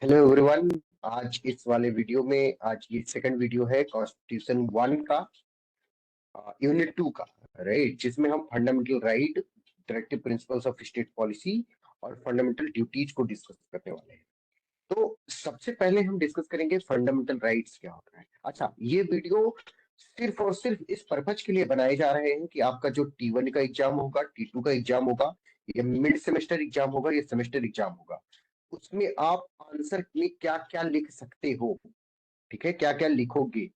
Hello everyone. आज इस वाले वीडियो में आज ये सेकंड वीडियो है कॉन्स्टिट्यूशन वन का, यूनिट टू का, राइट, जिसमें हम fundamental right, directive principles of state policy और फंडामेंटल ड्यूटीज को डिस्कस करने वाले हैं। तो सबसे पहले हम डिस्कस करेंगे फंडामेंटल राइट्स क्या होता है। अच्छा, ये वीडियो सिर्फ और सिर्फ इस पर्पज के लिए बनाए जा रहे हैं कि आपका जो T1 का एग्जाम होगा, T2 का एग्जाम होगा, या मिड सेमेस्टर एग्जाम होगा, या सेमेस्टर एग्जाम होगा, उसमें आप आंसर में क्या क्या लिख सकते हो। ठीक है, क्या क्या लिखोगे,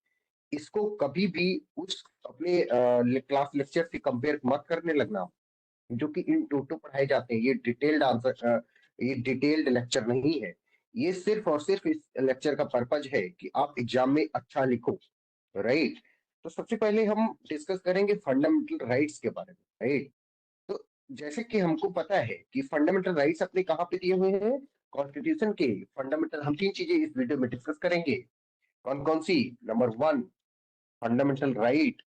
इसको कभी भी उस अपने क्लास लेक्चर से कंपेयर मत करने लगना, जो कि इन टोटो पढ़ाए जाते हैं। ये डिटेल्ड आंसर, ये डिटेल्ड लेक्चर नहीं है। ये सिर्फ और सिर्फ इस लेक्चर का पर्पज है कि आप एग्जाम में अच्छा लिखो, राइट। तो सबसे पहले हम डिस्कस करेंगे फंडामेंटल राइट्स के बारे में, राइट। तो जैसे कि हमको पता है कि फंडामेंटल राइट्स अपने कहाँ पे दिए हुए हैं, कॉन्स्टिट्यूशन के फंडामेंटल। हम तीन चीजें इस वीडियो में डिस्कस करेंगे। कौन कौन सी? Number one, fundamental right.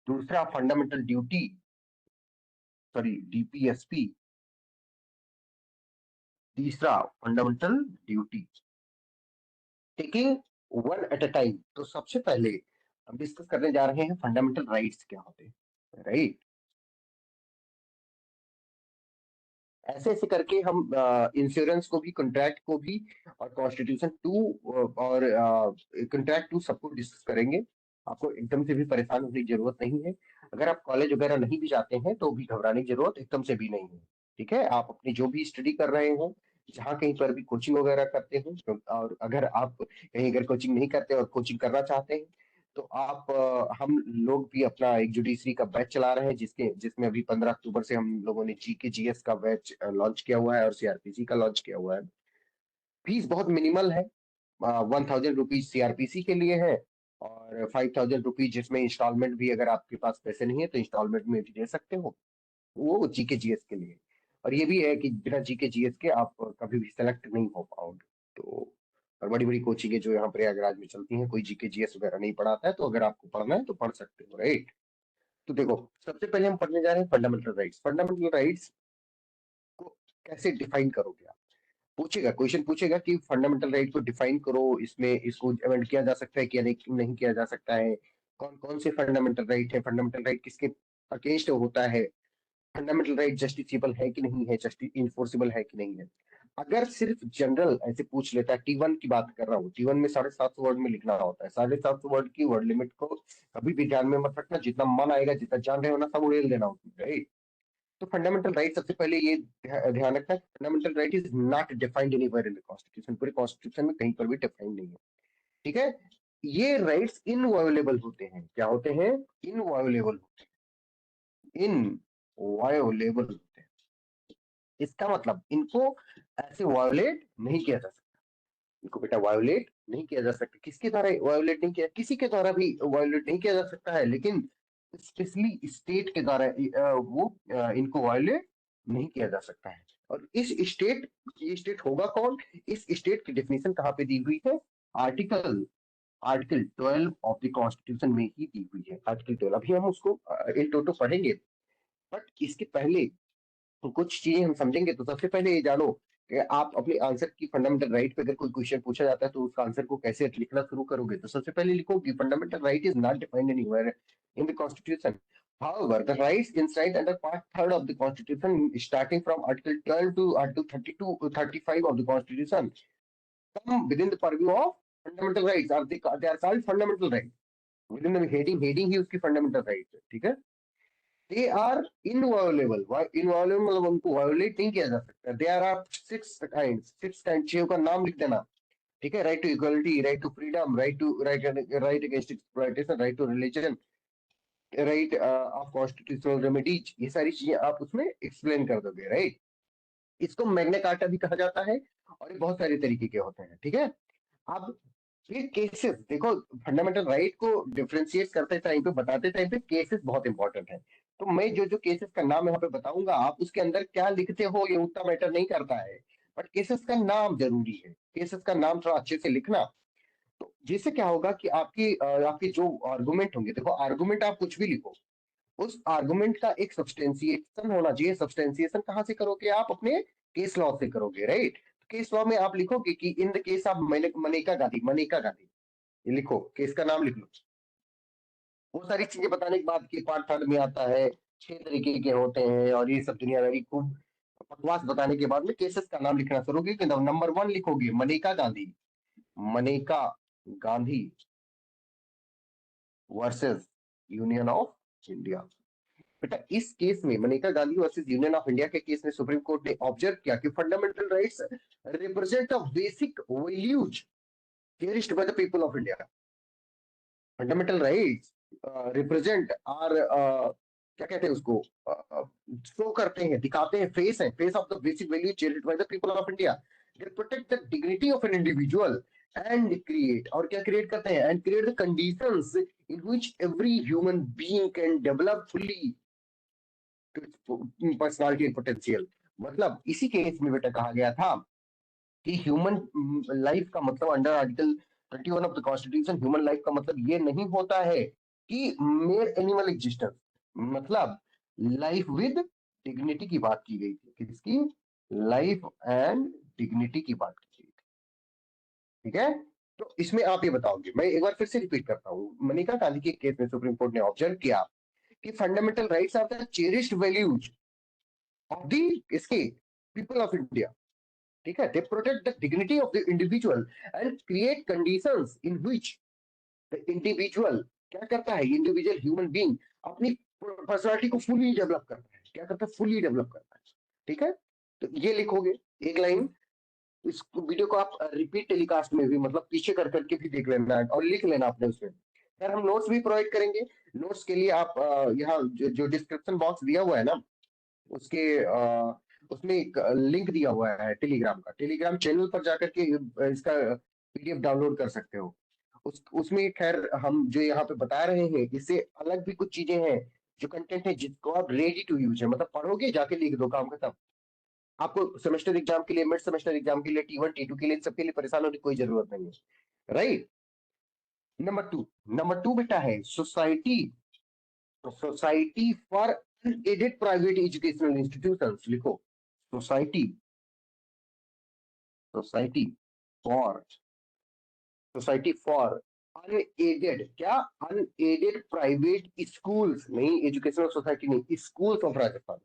दूसरा फंडामेंटल ड्यूटी, सॉरी डीपीएसपी। तीसरा fundamental duty, taking one at a time. तो सबसे पहले हम डिस्कस करने जा रहे हैं फंडामेंटल राइट्स क्या होते हैं, राइट। ऐसे ऐसे करके हम इंश्योरेंस को भी, कॉन्ट्रैक्ट को भी, और कॉन्स्टिट्यूशन टू और कॉन्ट्रैक्ट टू सबको डिस्कस करेंगे। आपको एकदम से भी परेशान होने की जरूरत नहीं है। अगर आप कॉलेज वगैरह नहीं भी जाते हैं तो भी घबराने की जरूरत एकदम से भी नहीं है। ठीक है, आप अपनी जो भी स्टडी कर रहे हैं, जहाँ कहीं पर भी कोचिंग वगैरह करते हैं, और अगर आप कहीं अगर कोचिंग नहीं करते और कोचिंग करना चाहते हैं, तो आप हम लोग भी अपना एक जुडिशरी का बैच चला रहे हैं, जिसमें अभी 15 अक्टूबर से हम लोगों ने जीके जीएस का बैच लॉन्च किया हुआ है और सीआरपीसी का लॉन्च किया हुआ है। फीस बहुत मिनिमल है। 1000 रुपीज सीआरपीसी के लिए है, और 5000 रुपीज जिसमें इंस्टॉलमेंट भी, अगर आपके पास पैसे नहीं है तो इंस्टॉलमेंट में भी दे सकते हो, वो जीके जीएस के लिए। और ये भी है कि बिना जीके जीएस के आप कभी भी सेलेक्ट नहीं हो पाओगे। तो और बड़ी बड़ी कोचिंग जो यहाँ प्रयागराज में चलती हैं, कोई जीके जीएस वगैरह नहीं पढ़ाता है, तो अगर आपको पढ़ना है तो पढ़ सकते हो, राइट। तो देखो, सबसे पहले हम पढ़ने जा रहे हैं फंडामेंटल राइट्स। फंडामेंटल राइट्स को कैसे डिफाइन करोगे आप? पूछेगा, क्वेश्चन पूछेगा कि फंडामेंटल राइट को डिफाइन करो, इसमें इसको अमेंड किया जा सकता है कि नहीं, नहीं किया जा सकता है। कौन कौन से फंडामेंटल राइट है, फंडामेंटल राइट किसके अगेंस्ट होता है, फंडामेंटल राइट जस्टिसेबल है कि नहीं है, जस्टिस इन्फोर्सिबल है कि नहीं है। अगर सिर्फ जनरल ऐसे पूछ लेता है, T1 की बात कर रहा हूँ, T1 में 750 वर्ड में लिखना होता है। 750 वर्ड की वर्ड लिमिट को कभी भी ध्यान में मत रखना, जितना मन आएगा, जितना जान रहे हो ना, सब उड़ेल देना उसमें, राइट। तो फंडामेंटल राइट, सबसे पहले ये ध्यान रखना, fundamental right is not defined anywhere in the constitution. पूरे कॉन्स्टिट्यूशन में कहीं पर भी डिफाइंड नहीं है, ठीक है। ये राइट्स इनवायोलेबल होते हैं। क्या होते हैं? इनवायोलेबल, इनवायोलेबल होते हैं। इसका मतलब इनको ऐसे वायोलेट नहीं किया जा सकता। इनको बेटा वायोलेट नहीं किया जा सकता। किसके द्वारा वायोलेट नहीं किया? किसी के द्वारा भी वायोलेट नहीं किया जा सकता है, लेकिन स्पेशली स्टेट के द्वारा इनको वायोलेट नहीं किया जा सकता है। और इस स्टेट, ये स्टेट होगा कौन? इस स्टेट की डेफिनेशन कहाँ पे दी हुई है? Article article 12 of the constitution में ही दी हुई है। आर्टिकल 12, अभी हम उसको इन टोटो पढ़ेंगे। बट इसके पहले तो कुछ चीजें हम समझेंगे। तो सबसे पहले ये जानो कि आप अपने आंसर की फंडामेंटल राइट पे अगर कोई क्वेश्चन पूछा जाता है तो उसका आंसर को कैसे लिखना शुरू करोगे। तो सबसे पहले लिखो कि fundamental right is not defined anywhere in the constitution. However, the rights enshrined under Part 3 of the Constitution, starting from Article 12 to Article 32, 35 of the Constitution, come within the purview of fundamental rights, or they are called fundamental rights. Within the heading ही उसकी fundamental rights है, ठीक है। They are inviolable. Inviolable मतलब उनको violet नहीं किया जा सकता। दे आर सिक्स काइंड, छह का नाम लिख देना, ठीक है। Right to equality, right to freedom, right against exploitation, right to religion, right of constitutional remedies, ये सारी चीजें आप उसमें एक्सप्लेन कर दोगे, राइट। इसको मैग्ना कार्टा भी कहा जाता है, और ये बहुत सारे तरीके के होते हैं, ठीक है। अब ये केसेस देखो, फंडामेंटल राइट को डिफरेंशिएट करते टाइम पे, बताते टाइम पे केसेस बहुत इंपॉर्टेंट है। तो मैं जो जो केसेस का नाम यहाँ पे बताऊंगा, आप उसके अंदर क्या लिखते हो ये उतना मैटर नहीं करता है, बट केसेस का नाम जरूरी है। केसेस का नाम थोड़ा अच्छे से लिखना। तो जिससे क्या होगा कि आपके जो आर्गुमेंट होंगे, देखो आर्गुमेंट आप कुछ भी लिखो, उस आर्गुमेंट का एक सब्सटेंसिएशन होना चाहिए। सब्सटेंसिएशन कहां से करोगे आप? अपने केस लॉ से करोगे, राइट? केस लॉ में आप लिखोगे कि in the case of Maneka Gandhi, Maneka Gandhi, ये लिखो, केस का नाम लिख लो। वो सारी चीजें बताने के बाद के पार्ट थर्ड में आता है 6 तरीके के होते हैं और ये सब दुनियादारी खूब बकवास बताने के बाद में केसेस का नाम लिखना शुरू किया। नंबर 1 लिखोगे Maneka Gandhi, Maneka Gandhi versus union of India. बेटा इस केस में, Maneka Gandhi versus union of India के केस में सुप्रीम कोर्ट ने ऑब्जर्व किया कि fundamental rights represent a basic values cherished by the people of India. Fundamental rights represent are क्या कहते हैं उसको, शो करते हैं, दिखाते हैं, फेस है, face of the basic value cherished by the people of India. They protect the dignity of an individual and create, और क्या क्रिएट करते हैं? And create the conditions in which every human being can develop fully personality and potential. मतलब इसी case में बेटा कहा गया था कि ह्यूमन लाइफ का मतलब under article 21 of the constitution, human life का मतलब ये नहीं होता है कि मेयर एनिमल एग्जिस्टेंस, मतलब लाइफ विद डिग्निटी की बात की गई थी। किसकी? लाइफ एंड डिग्निटी की बात की गई थी। ठीक है, तो इसमें आप ये बताओगे, मैं एक बार फिर से रिपीट करता हूँ, मनिका गांधी के केस में सुप्रीम कोर्ट ने ऑब्जर्व किया कि fundamental rights are the cherished values of the इसके पीपल ऑफ इंडिया। ठीक है, they protect the dignity of the individual and create conditions in which the individual क्या करता है, इंडिविजुअल ह्यूमन बीइंग अपनी पर्सनालिटी को फुली डेवलप करता है। क्या करता है? फुली डेवलप करता है। ठीक है, तो ये लिखोगे एक लाइन। इस वीडियो को आप रिपीट टेलीकास्ट में भी, मतलब पीछे कर करके भी देख लेना और लिख लेना आपने उसमें। सर हम नोट्स भी प्रोवाइड करेंगे। नोट्स के लिए आप यहाँ जो डिस्क्रिप्शन बॉक्स दिया हुआ है ना, उसके उसमें एक लिंक दिया हुआ है टेलीग्राम का, टेलीग्राम चैनल पर जाकर के इसका पीडीएफ डाउनलोड कर सकते हो। उसमें खैर हम जो यहाँ पे बता रहे हैं, इससे अलग भी कुछ चीजें हैं, जो कंटेंट है जिसको आप रेडी टू यूज है, मतलब पढ़ोगे जाके लिख दो, काम खत्म। आपको सेमेस्टर एग्जाम के लिए, मिड सेमेस्टर एग्जाम के लिए, T1 T2 के लिए, इन सबके लिए परेशान होने की कोई जरूरत नहीं है, राइट? नंबर टू बेटा है society, society for unaided private educational institutions, लिखो society, society for, society for unaided, क्या? अनएडेड प्राइवेट स्कूल्स, नहीं एजुकेशनल सोसाइटी नहीं, schools of Rajasthan.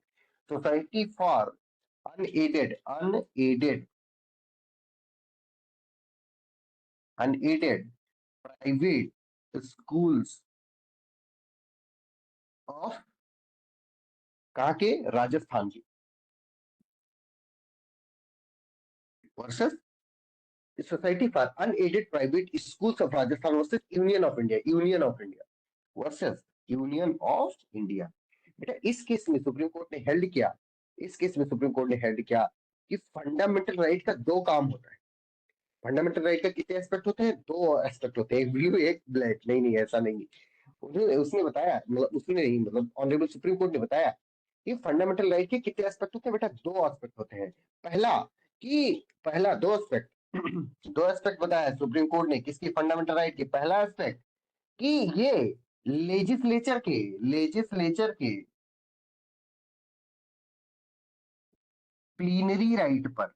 Society for unaided, unaided, unaided private schools of, कहाँ के? राजस्थान के। Versus society for unaided private schools of Rajasthan versus union of India, union of India versus union of India. बेटा इस case में supreme court ने held किया, इस case में सुप्रीम कोर्ट ने हेल्ड किया कि फंडामेंटल राइट का दो काम होता है। फंडामेंटल राइट का कितने एस्पेक्ट होते हैं? दो एस्पेक्ट होते हैं, एक ब्लू एक ब्लैक। नहीं नहीं, ऐसा नहीं। उसने बताया, मतलब उसने नहीं, मतलब ऑनरेबल सुप्रीम कोर्ट ने बताया कि फंडामेंटल राइट के कितने एस्पेक्ट होते हैं बेटा? दो एस्पेक्ट होते हैं। पहला, कि पहला दो एस्पेक्ट दो एस्पेक्ट बताया सुप्रीम कोर्ट ने किसकी? फंडामेंटल राइट की। पहला एस्पेक्ट कि ये लेजिस्लेचर के प्लीनरी राइट पर,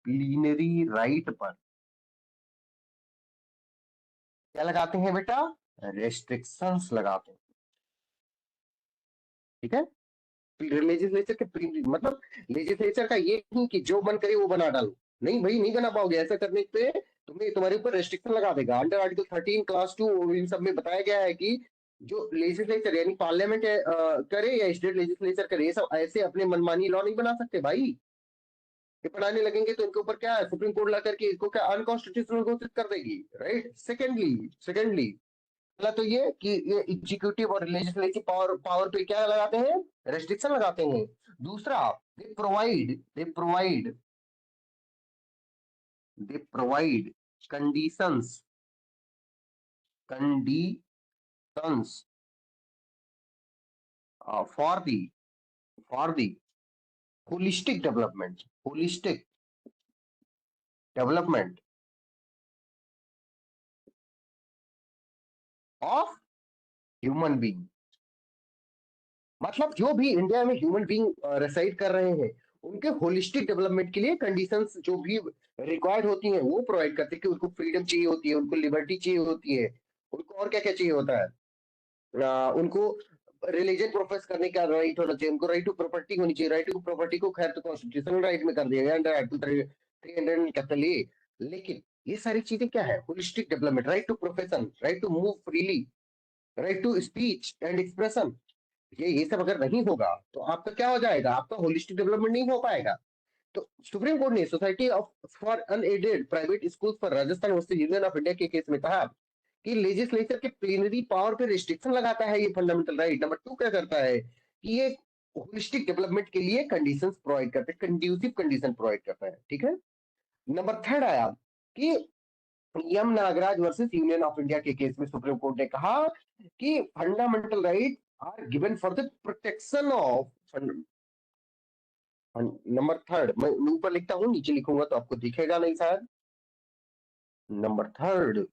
प्लीनरी राइट पर क्या लगाते हैं बेटा? रेस्ट्रिक्शंस लगाते हैं। ठीक है, लेजिस्लेचर के मतलब लेजिस्लेचर का ये नहीं कि जो मन करे वो बना डालो, नहीं भाई, नहीं बना पाओगे। ऐसा करने पे तुम्हें, तुम्हारे ऊपर रेस्ट्रिक्शन लगा देगा। अंडर आर्टिकल 13 क्लास 2 इन सब में बताया गया है कि जो लेजिस्लेचर यानी पार्लियामेंट करे या स्टेट लेजिस्लेचर करे, ये सब ऐसे अपने मनमानी लॉ नहीं बना सकते भाई। ये बनाने लगेंगे तो इनके ऊपर क्या है, सुप्रीम कोर्ट ला करके इसको क्या अनकॉन्स्टिट्यूशनल घोषित कर देगी, राइट? सेकेंडली पहला तो ये कि ये एग्जीक्यूटिव और लेजिस्लेटिव पावर पावर पे क्या लगाते हैं? रेस्ट्रिक्शन लगाते हैं। दूसरा, they provide conditions, conditions for the, for the holistic development, holistic development of human being, मतलब जो भी इंडिया में ह्यूमन बीइंग रेसाइड कर रहे हैं, उनके होलिस्टिक डेवलपमेंट के लिए कंडीशंस जो भी रिक्वायर्ड होती हैं वो प्रोवाइड करते हैं कि उनको फ्रीडम चाहिए होती है, उनको लिबर्टी चाहिए होती है, उनको और क्या-क्या चाहिए होता है। उनको रिलीजन प्रोफेस करने का राइट होना चाहिए, उनको राइट टू प्रॉपर्टी होनी चाहिए, राइट टू प्रॉपर्टी को खैर तो कॉन्स्टिट्यूशनल राइट में कर दिया गया अंडर आर्टिकल 300 कैपिटल ए। लेकिन ये सारी चीजें क्या है? Holistic development, right to profession, right to move freely, right to speech and expression. ये सब अगर नहीं होगा तो आपका क्या हो जाएगा? आपका होलिस्टिक डेवलपमेंट नहीं हो पाएगा। तो सुप्रीम कोर्ट ने society of for unaided private schools पर Rajasthan versus union of India के केस में कहा कि लेजिस्लेचर के प्लीनरी पावर पे रिस्ट्रिक्शन लगाता है ये फंडामेंटल राइट। नंबर टू क्या करता है कि ये होलिस्टिक डेवलपमेंट के लिए कंडीशंस प्रोवाइड करते हैं, कंड्यूसिव कंडीशन प्रोवाइड करता है। ठीक है। नंबर थर्ड आया कि M Nagaraj versus union of India के केस में सुप्रीम कोर्ट ने कहा कि fundamental right are given for the protection of. Number third मैं ऊपर लिखता हूँ, नीचे लिखूंगा तो आपको दिखेगा नहीं शायद। नंबर थर्ड,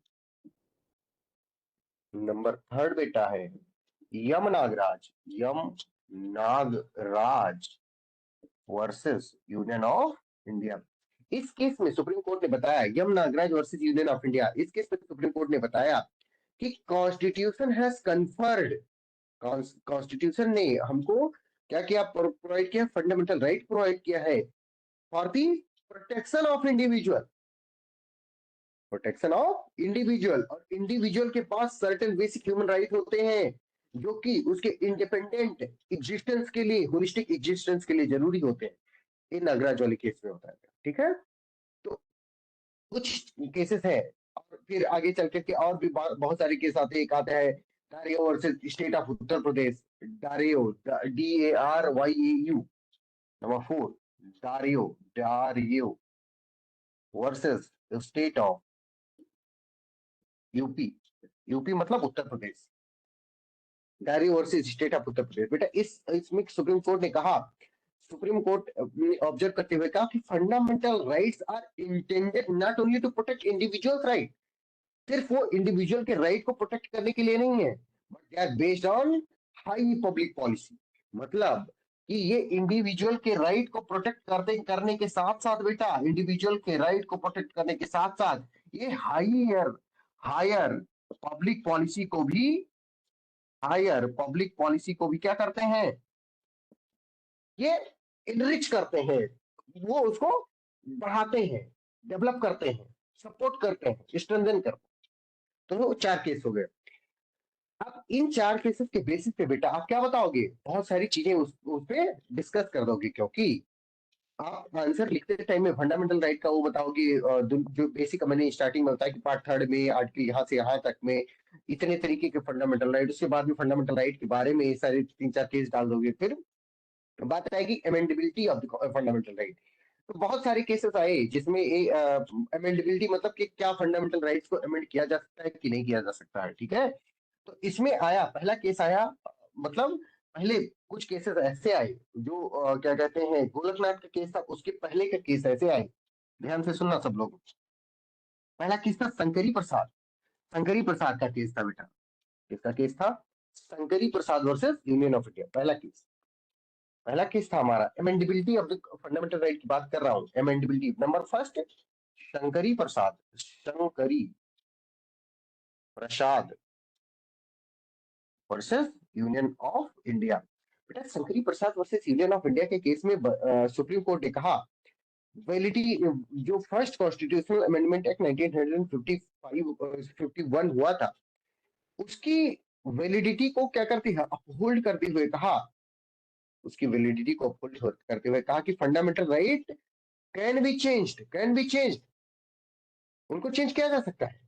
नंबर थर्ड बेटा है M Nagaraj, M Nagaraj versus union of India. इस केस में सुप्रीम कोर्ट ने बताया, M Nagaraj versus union of India, इस केस में सुप्रीम कोर्ट ने बताया कि कॉन्स्टिट्यूशन हैज कन्फर्ड, कॉन्स्टिट्यूशन ने हमको क्या किया? प्रोवाइड किया, फंडामेंटल राइट प्रोवाइड किया है for the protection of individual, protection of individual. और इंडिविजुअल के पास सर्टेन बेसिक ह्यूमन राइट होते हैं जो कि उसके इंडिपेंडेंट एग्जिस्टेंस के लिए, होलिस्टिक एग्जिस्टेंस के लिए जरूरी होते हैं। इन नागराज वाले केस में होता है। ठीक है। तो कुछ केसेस है, और फिर आगे चल करके और भी बहुत सारे केस आते हैं। एक आता है Dario versus state of Uttar Pradesh, Dario, DARYAU। Number four, Dario, Dario versus state of UP, UP मतलब Uttar Pradesh, diary versus state of Uttar Pradesh. बेटा इसमें सुप्रीम कोर्ट ने कहा, सुप्रीम कोर्ट ने ऑब्जर्व करते हुए कहा कि fundamental rights are intended not only to protect individuals right, सिर्फ वो इंडिविजुअल के राइट को प्रोटेक्ट करने के लिए नहीं है, but they are based on high public policy. मतलब कि ये इंडिविजुअल के राइट को प्रोटेक्ट करते करने के साथ साथ बेटा, इंडिविजुअल के राइट को प्रोटेक्ट करने के साथ साथ ये हायर हायर पब्लिक पॉलिसी को भी, हायर पब्लिक पॉलिसी को भी क्या करते हैं? ये इनरिच करते हैं, वो उसको बढ़ाते हैं, डेवलप करते हैं, सपोर्ट करते हैं, स्ट्रेंथन करते हैं। तो वो चार केस हो गए। अब इन चार केसेस के बेसिस पे बेटा आप क्या बताओगे? बहुत सारी चीजें उस पे डिस्कस कर दोगे, क्योंकि आप आंसर लिखते टाइम में फंडामेंटल राइट का वो बताओगे, जो बेसिक मैंने स्टार्टिंग में बताया कि पार्ट थर्ड में आर्टिकल यहाँ से यहाँ तक में इतने तरीके के फंडामेंटल राइट, उसके बाद में फंडामेंटल राइट के बारे में ये सारे तीन चार केस डाल दोगे। फिर बात आएगी amendability of the fundamental right. तो बहुत सारे केसेस आए जिसमें अमेंडेबिलिटी मतलब कि क्या फंडामेंटल राइट्स को अमेंड किया जा सकता है कि नहीं किया जा सकता है। ठीक है। तो इसमें आया, पहला केस आया, मतलब पहले कुछ केसेस ऐसे आए जो क्या कहते हैं, गोलकनाथ का केस था, उसके पहले का केस ऐसे आए। ध्यान से सुनना सब लोग। पहला केस था शंकरी प्रसाद, शंकरी प्रसाद का केस था बेटा। किसका केस था? शंकरी प्रसाद वर्सेस यूनियन ऑफ इंडिया, पहला केस। पहला केस था हमारा amendability of the fundamental right की बात कर रहा हूं, amendability. Number first, Shankari Prasad, Shankari Prasad versus union of India. बेटा शंकरी प्रसाद वर्सेस यूनियन ऑफ इंडिया के केस में सुप्रीम कोर्ट ने कहा वैलिडिटी, जो फर्स्ट कॉन्स्टिट्यूशनल अमेंडमेंट एक्ट 1955 51 हुआ था, उसकी वैलिडिटी को क्या करती है? अपहोल्ड करते हुए कहा, उसकी वैलिडिटी को अपहोल्ड करते हुए कहा कि fundamental right can be changed, can be changed, उनको चेंज किया जा सकता है।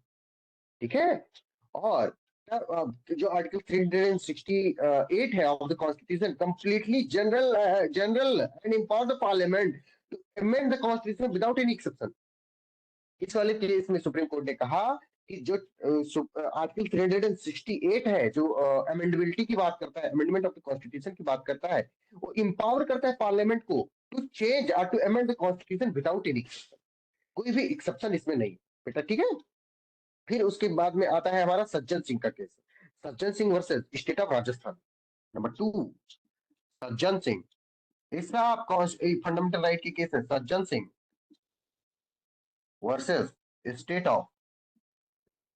ठीक है। और जो आर्टिकल 368 है of the constitution completely general and empower the parliament to amend the constitution without any exception. इस वाले केस में सुप्रीम कोर्ट ने कहा कि जो आर्टिकल 368 है, जो अमेंडेबिलिटी की बात करता है, अमेंडमेंट ऑफ द कॉन्स्टिट्यूशन की बात करता है, वो इंपावर करता है पार्लियामेंट को टू चेंज और to amend the constitution without any, कोई भी एक्सेप्शन इसमें नहीं। बेटा ठीक है। फिर उसके बाद में आता है हमारा सज्जन सिंह का case, Sajjan Singh versus state of Rajasthan. Number two, Sajjan Singh, तीसरा फंडामेंटल राइट की केस है Sajjan Singh versus state of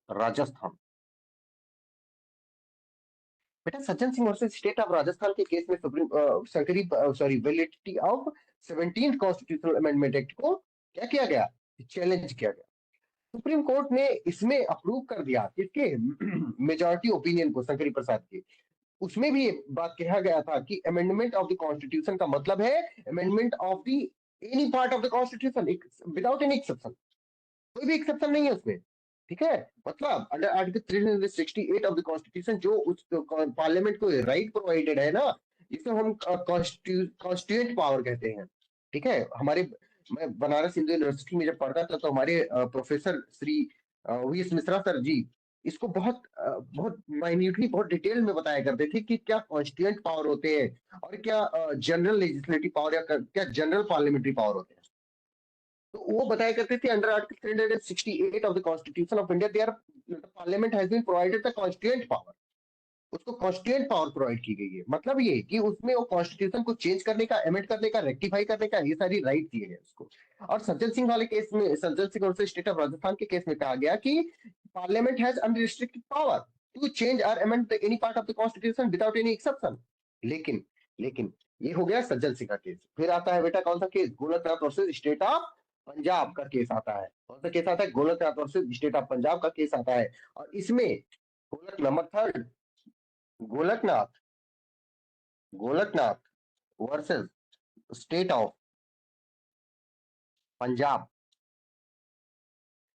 Rajasthan. बेटा Sajjan Singh versus state of Rajasthan के केस में सुप्रीम सरकारी sorry validity of 17th constitutional amendment act को क्या किया गया, चैलेंज किया गया। सुप्रीम कोर्ट ने इसमें अप्रूव कर दिया किसके मेजॉरिटी ओपिनियन को, शंकरी प्रसाद के। उसमें भी ये बात कहा गया था कि अमेंडमेंट ऑफ द कॉन्स्टिट्यूशन का मतलब है amendment of the any part of the constitution without any exception, कोई भी एक्सेप्शन नहीं है उसमें। ठीक है, मतलब under article 368 of the constitution जो उस पार्लियामेंट को राइट प्रोवाइडेड है ना, इसे हम कॉन्स्टिट्यूएंट पावर कहते हैं। ठीक है, हमारे मैं बनारस हिंदू यूनिवर्सिटी में जब पढ़ता था तो हमारे professor Shri V S Mishra sir ji इसको बहुत माइन्यूटली बहुत डिटेल में बताया करते थे कि क्या कॉन्स्टिट्यूएंट पावर होते हैं और क्या जनरल लेजिस्लेटिव पावर या क्या जनरल पार्लियामेंट्री पावर होते हैं। तो वो बताया करते थे under article 368 of the constitution of India there parliament has been provided the constituent power, उसको कॉन्स्टिट्यूएंट पावर प्रोवाइड की गई है। मतलब ये कि उसमें वो कॉन्स्टिट्यूशन को चेंज करने का, एमेंड करने का, रेक्टिफाई करने का ये सारी राइट दिए गए उसको। और सज्जन सिंह वाले केस में, सज्जन सिंह और स्टेट ऑफ राजस्थान के केस में कहा गया कि parliament has unrestricted power to change और amend any part of the constitution without any exception. लेकिन लेकिन ये हो गया सज्जन सिंह का केस। फिर आता है बेटा कौन सा case, Golaknath versus state of Punjab का केस आता है। कौन सा केस आता है, Golaknath versus state of Punjab का केस आता है। और इसमें गोलक number third, Golaknath Golaknath versus state of Punjab.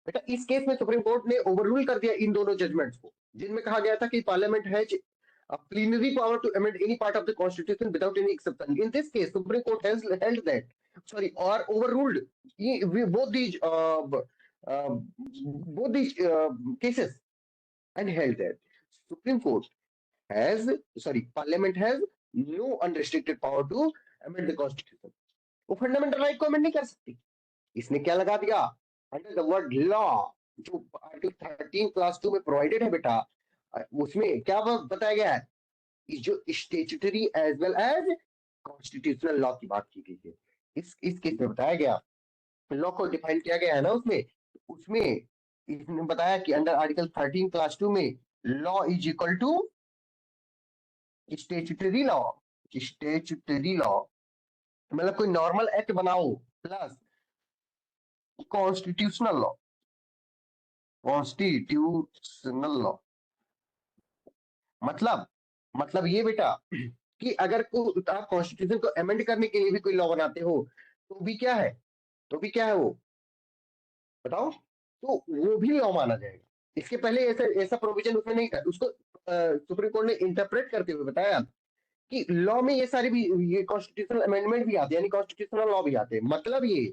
बेटा इस केस में सुप्रीम कोर्ट ने ओवररूल कर दिया इन दोनों जजमेंट्स को, जिनमें कहा गया था कि parliament has a plenary power to amend any part of the constitution without any exception. In this case, Supreme Court has held that, sorry, or overruled uh, both these cases and held that Supreme Court has, sorry, Parliament has no unrestricted power to amend the constitution. वो fundamental right को amend नहीं कर सकती। इसने क्या लगा दिया, under the word law, जो आर्टिकल 13 क्लास 2 में प्रोवाइडेड है बेटा, उसमें क्या बताया गया है, जो statutory as well as constitutional law की बात की गई है। इस केस में बताया गया, लॉ को डिफाइन किया गया है ना उसमें, उसमें इसने बताया कि अंडर आर्टिकल 13 क्लास 2 में law is equal to statutory law. Statutory law मतलब कोई नॉर्मल एक्ट बनाओ plus constitutional law, constitutional law मतलब ये बेटा कि अगर आप कॉन्स्टिट्यूशन को अमेंड करने के लिए भी कोई लॉ बनाते हो तो भी क्या है, तो भी क्या है वो बताओ, तो वो भी लॉ माना जाएगा। इसके पहले ऐसा ऐसा प्रोविजन उसमें नहीं था, उसको सुप्रीम कोर्ट ने इंटरप्रेट करते हुए बताया कि लॉ में ये सारे भी, ये कॉन्स्टिट्यूशनल अमेंडमेंट भी आते हैं, यानी कॉन्स्टिट्यूशनल लॉ भी आते हैं। मतलब ये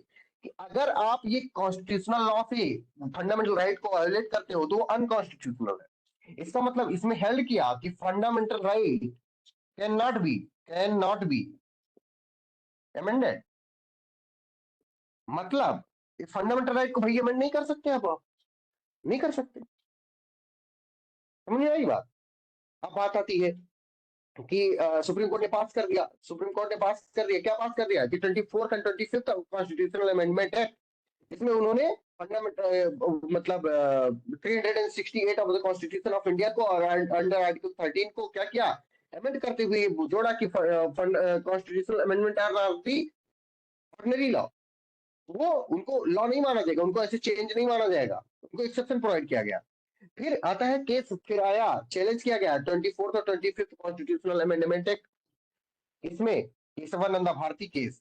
कि अगर आप ये कॉन्स्टिट्यूशनल लॉ से फंडामेंटल राइट को वायोलेट करते हो तो वो अनकॉन्स्टिट्यूशनल है। इसका मतलब इसमें हेल्ड किया कि fundamental right can not be amended. मतलब इस फंडामेंटल राइट को भाई अमेंड नहीं कर सकते आप नहीं कर सकते। समझ आई बात। अब बात आती है कि सुप्रीम कोर्ट ने पास कर दिया, सुप्रीम कोर्ट ने पास कर दिया, क्या पास कर दिया कि 24th and 25th constitutional amendment है। इसमें उन्होंने फंडामेंटल मतलब 368 of the constitution of India को और अंडर आर्टिकल 13 को क्या किया, अमेंड करते हुए जोड़ा कि constitutional amendment are the ordinary law. वो उनको लॉ नहीं माना जाएगा, उनको ऐसे चेंज नहीं माना जाएगा, उनको एक्सेप्शन प्रोवाइड किया गया। फिर आता है केस, फिर आया चैलेंज किया गया 24th और 25th कॉन्स्टिट्यूशनल अमेंडमेंट एक्ट। इसमें Keshavananda Bharati case,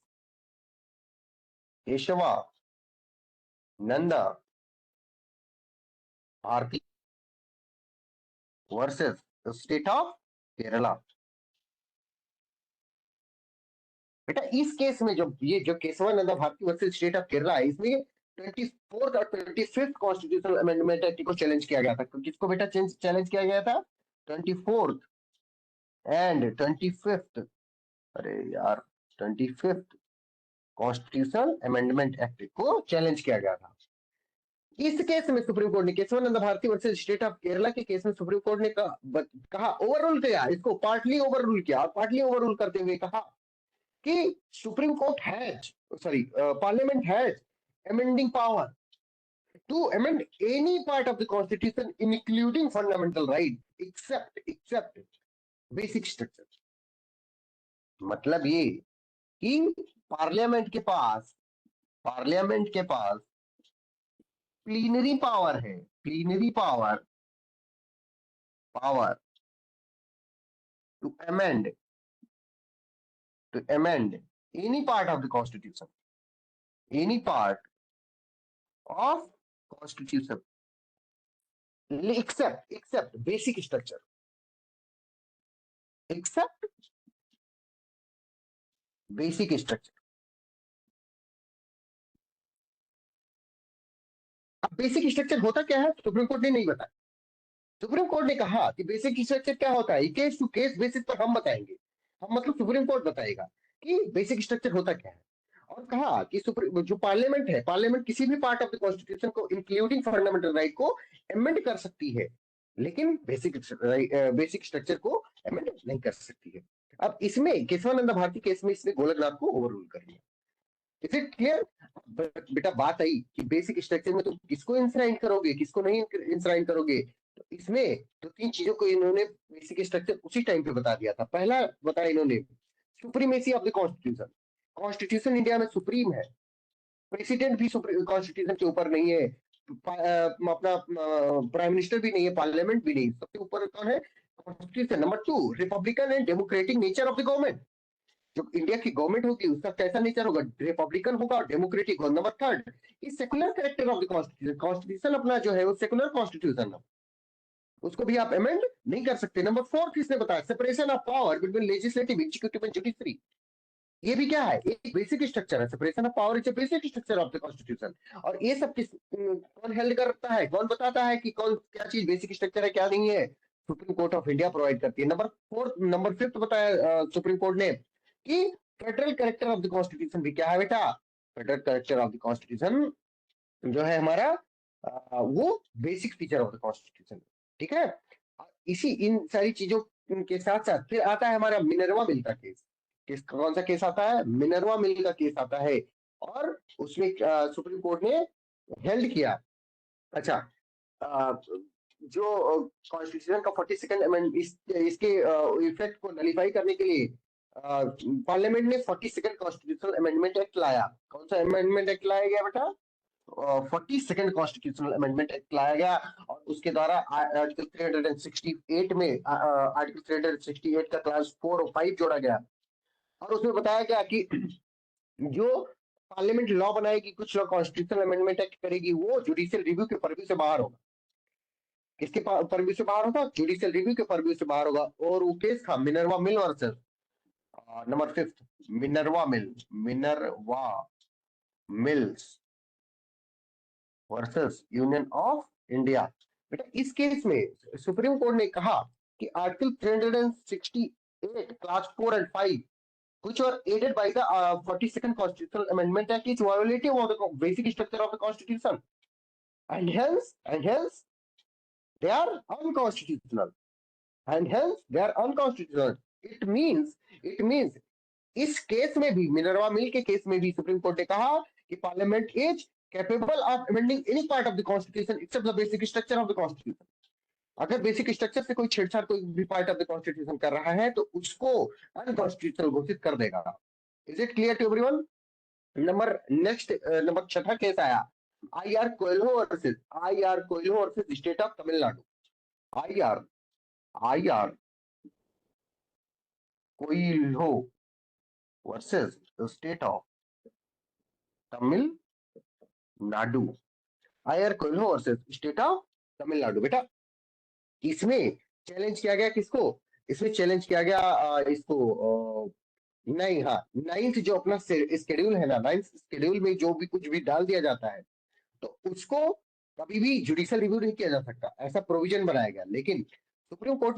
Keshavananda Bharati versus state of Kerala. बेटा इस केस में जो ये जो Keshavananda Bharati versus state of Kerala है, इसमें 24th और 25th कॉन्स्टिट्यूशनल अमेंडमेंट एक्ट को चैलेंज किया गया था। किसको बेटा चैलेंज किया गया था, 24th एंड 25th, अरे यार 25th कॉन्स्टिट्यूशनल अमेंडमेंट एक्ट को चैलेंज किया गया था। इस केस में सुप्रीम कोर्ट ने Kesavananda Bharati versus state of Kerala के केस में सुप्रीम कोर्ट ने कहा ओवररूल किया, इसको पार्टली ओवररूल किया, और पार्टली ओवररूल करते हुए कहा कि supreme court has parliament has amending power to amend any part of the constitution including fundamental right except basic structure। मतलब ये कि पार्लियामेंट के पास प्लीनरी पावर है, plenary power to amend any part of the constitution, any part of constitution except basic structure, except basic structure। अब basic structure होता क्या है supreme court ने नहीं बताया। सुप्रीम कोर्ट ने कहा कि बेसिक स्ट्रक्चर क्या होता है, केस टू केस बेसिस पर हम बताएंगे, हम मतलब सुप्रीम कोर्ट बताएगा कि बेसिक स्ट्रक्चर होता क्या है। और कहा कि जो पार्लियामेंट है, पार्लियामेंट किसी भी पार्ट ऑफ द कॉन्स्टिट्यूशन को इंक्लूडिंग फंडामेंटल राइट को अमेंड कर सकती है, लेकिन बेसिक स्ट्रक्चर को अमेंड नहीं कर सकती है। अब इसमें केशवानंद भारती केस में इसने गोलकनाथ को ओवररूल कर लिया। Is it clear? बेटा बात आई कि बेसिक स्ट्रक्चर में तुम किसको इंश्राइन करोगे, किसको नहीं इंश्राइन करोगे। तो इसमें तो तीन चीजों को इन्होंने बेसिक स्ट्रक्चर उसी टाइम पे बता दिया था। पहला बताया इन्होंने supremacy of the constitution, constitution India में सुप्रीम है, प्रेसिडेंट भी कॉन्स्टिट्यूशन के ऊपर नहीं है, अपना प्राइम मिनिस्टर भी नहीं है, पार्लियामेंट भी नहीं, सबसे ऊपर कौन है? Constitution. Number 2 Republican and democratic nature of the government, जो इंडिया की गवर्नमेंट होगी उसका कैसा नेचर होगा, रिपब्लिकन होगा और डेमोक्रेटिक होगा। Number 3 is secular character of the constitution, constitution अपना जो है वो सेकुलर कॉन्स्टिट्यूशन है, उसको भी आप अमेंड नहीं कर सकते। नंबर 4 किसने बताया? Separation of power between legislative, executive and judiciary. ये भी क्या है? एक बेसिक स्ट्रक्चर है, separation of power is a basic structure of the constitution. और ये सब कौन हेल्ड करता है, कौन बताता है कि कौन क्या चीज बेसिक स्ट्रक्चर है क्या नहीं है? Supreme court of India provide करती है। नंबर 5 बताया सुप्रीम कोर्ट ने कि federal character of the constitution भी क्या है बेटा? Federal character of the constitution जो है हमारा वो basic feature of the constitution, ठीक है। इसी इन सारी चीजों के साथ साथ फिर आता है हमारा मिनर्वा मिल का केस। कौन सा केस आता है? मिनर्वा मिल का केस आता है, और उसमें सुप्रीम कोर्ट ने हेल्ड किया। अच्छा, जो कॉन्स्टिट्यूशन का 42nd अमेंडमेंट इसके इफेक्ट को नलीफाई करने के लिए पार्लियामेंट ने 42nd कॉन्स्टिट्यूशनल अमेंडमेंट एक्ट लाया। कौन सा अमेंडमेंट एक्ट लाया गया बेटा? 42nd कॉन्स्टिट्यूशनल अमेंडमेंट एक्ट लाया गया, और उसके द्वारा आर्टिकल 368 में आर्टिकल 368 का क्लास 4 और 5 जोड़ा गया, और उसमें बताया गया कि जो पार्लियामेंट लॉ बनाएगी, कुछ लॉ कॉन्स्टिट्यूशनल अमेंडमेंट एक्ट करेगी, वो जुडिशियल रिव्यू के पर्व्यू से बाहर होगा। किसके पर्व्यू से बाहर होगा? जुडिशियल रिव्यू के पर्व्यू से बाहर होगा। और वो केस था Minerva mill versus number 5 Minerva mills versus union of India. बेटा इस केस में सुप्रीम कोर्ट ने कहा कि article 368 class 4 and 5 which were aided by the 42nd constitutional amendment act is violative of the basic structure of the constitution, and hence they are unconstitutional, it means इस case में भी, Minerva मिल के case में भी supreme court ने कहा कि parliament is capable of amending any part of the constitution except the basic structure of the constitution. अगर बेसिक स्ट्रक्चर से कोई छेड़छाड़ कोई भी पार्ट ऑफ द कॉन्स्टिट्यूशन कर रहा है तो उसको अनकॉन्स्टिट्यूशनल घोषित कर देगा। Is it clear to everyone? Number 6 case आया IR Coelho versus state of Tamil Nadu. IR Coelho versus state of Tamil Nadu. IR Coelho versus state of Tamil Nadu. बेटा इसमें चैलेंज किया गया किसको? इसमें चैलेंज किया गया इसको नहीं, हाँ, 9th जो अपना स्केड्यूल है ना, 9th स्केड्यूल में जो भी कुछ भी डाल दिया जाता है तो उसको कभी भी जुडिशियल रिव्यू नहीं किया जा सकता, ऐसा प्रोविजन बनाया गया। लेकिन सुप्रीम कोर्ट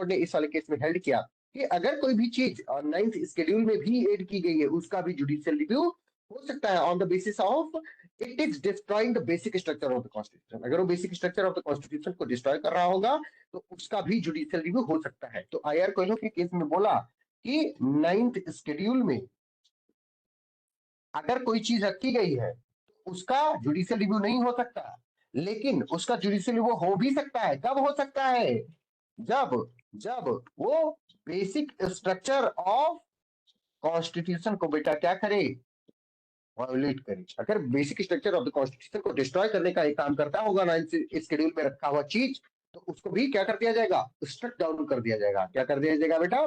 ने इस वाले केस में हेल्ड किया कि अगर कोई भी चीज 9th स्केड्यूल में भी ऐड की गई है उसका भी जुडिशियल रिव्यू हो सकता है on the basis of it is destroying the basic structure of the constitution. अगर वो basic structure of the constitution को डिस्ट्रॉय कर रहा होगा तो उसका भी जुडिशियल रिव्यू हो सकता है। तो आईआर कोयलो के केस में बोला कि 9th शेड्यूल में अगर कोई चीज रखी गई है तो उसका जुडिशियल रिव्यू नहीं हो सकता, लेकिन उसका जुडिशियल रिव्यू हो भी सकता है। कब हो सकता है? जब जब वो बेसिक स्ट्रक्चर ऑफ कॉन्स्टिट्यूशन को बेटा क्या करे, वायोलेट करे। अगर basic structure of the constitution को डिस्ट्रॉय करने का एक काम करता होगा ना शेड्यूल में रखा हुआ चीज, तो उसको भी क्या कर दिया जाएगा, स्ट्रक डाउन कर दिया जाएगा। क्या कर दिया जाएगा बेटा?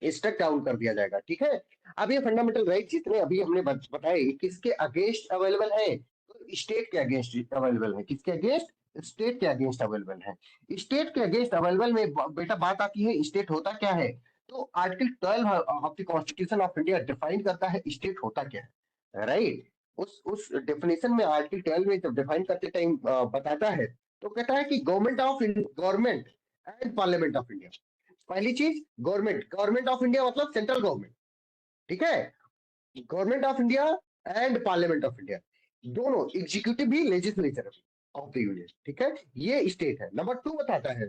स्ट्रक डाउन कर दिया जाएगा। ठीक है। अब ये फंडामेंटल राइट जितने अभी हमने बताए किसके अगेंस्ट अवेलेबल है, तो स्टेट के अगेंस्ट अवेलेबल है। किसके अगेंस्ट? स्टेट के अगेंस्ट अवेलेबल है। स्टेट के अगेंस्ट अवेलेबल में बेटा बात आती है स्टेट होता क्या है। तो article 12 of the constitution of India define करता है स्टेट होता क्या है, राइट। उस डेफिनेशन में आर्टिकल 12 में जब डिफाइन करते टाइम बताता है तो कहता है कि government and parliament of India. पहली चीज गवर्नमेंट ऑफ इंडिया मतलब सेंट्रल गवर्नमेंट, ठीक है। Government of India and parliament of India, दोनों एग्जीक्यूटिव भी लेजिस्लेचर ऑफ द यूनियन, ठीक है। ये स्टेट है। नंबर 2 बताता है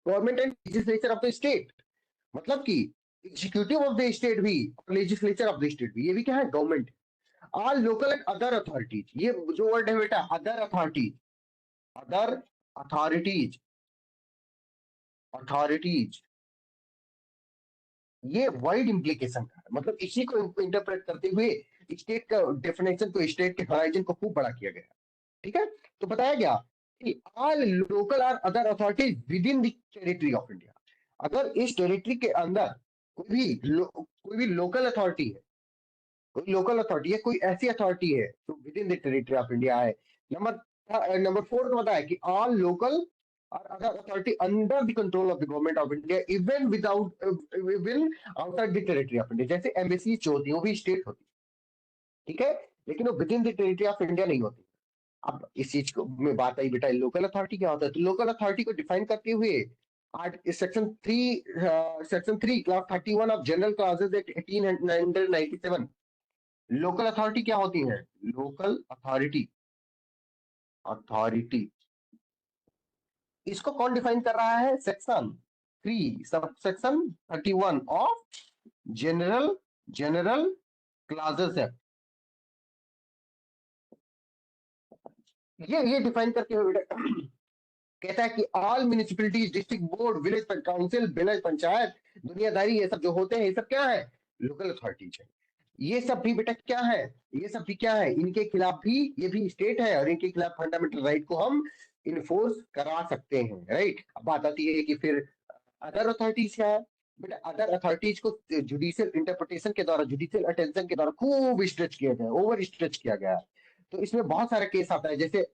government and legislature of the state, मतलब कि एग्जीक्यूटिव ऑफ द स्टेट भी और लेजिस्लेचर ऑफ द स्टेट भी, ये भी क्या है, government. All local and other authorities, ये जो वर्ड है बेटा other authorities, other authorities, authorities, ये वाइड इंप्लीकेशन का है। मतलब इसी को इंटरप्रेट करते हुए स्टेट का डेफिनेशन को, स्टेट के होराइजन को खूब बड़ा किया गया। ठीक है। तो बताया गया कि ऑल लोकल और other authorities with in the territory of India. अगर इस टेरिटरी के अंदर कोई भी लोकल अथॉरिटी है, कोई लोकल अथॉरिटी है, कोई ऐसी अथॉरिटी है जो with in the territory of India है। नंबर 4 का बताया कि ऑल लोकल और other authority under the control of the government of India even without even outside the territory of India. जैसे एम्बेसी जो होती है वो भी स्टेट होती है, ठीक है, लेकिन वो with in the territory of India नहीं होती। अब इस चीज को में बात आई बेटा लोकल अथॉरिटी क्या होता है। तो लोकल अथॉरिटी को डिफाइन करते हुए section 3 class 31 of general classes act 1897, local authority क्या होती है, लोकल अथॉरिटी, अथॉरिटी, इसको कौन डिफाइन कर रहा है, section 3 sub section 31 of general general classes act. ये डिफाइन करके हुए कहता है कि all municipalities, district board, village council, village panchayat, दुनियादारी, ये सब जो होते हैं ये सब क्या है, लोकल अथॉरिटीज है। ये सब भी बेटा क्या है, ये सब भी क्या है, इनके खिलाफ भी, ये भी स्टेट है और इनके खिलाफ फंडामेंटल राइट को हम इन्फोर्स करा सकते हैं, राइट। अब बात आती है कि फिर अदर अथॉरिटीज क्या है बेटा। अदर अथॉरिटीज को जुडिशियल इंटरप्रिटेशन के द्वारा, जुडिशियल अटेंशन के द्वारा खूब स्ट्रेच किया गया, ओवर स्ट्रेच किया गया। तो इसमें बहुत सारा केस आता है। जैसे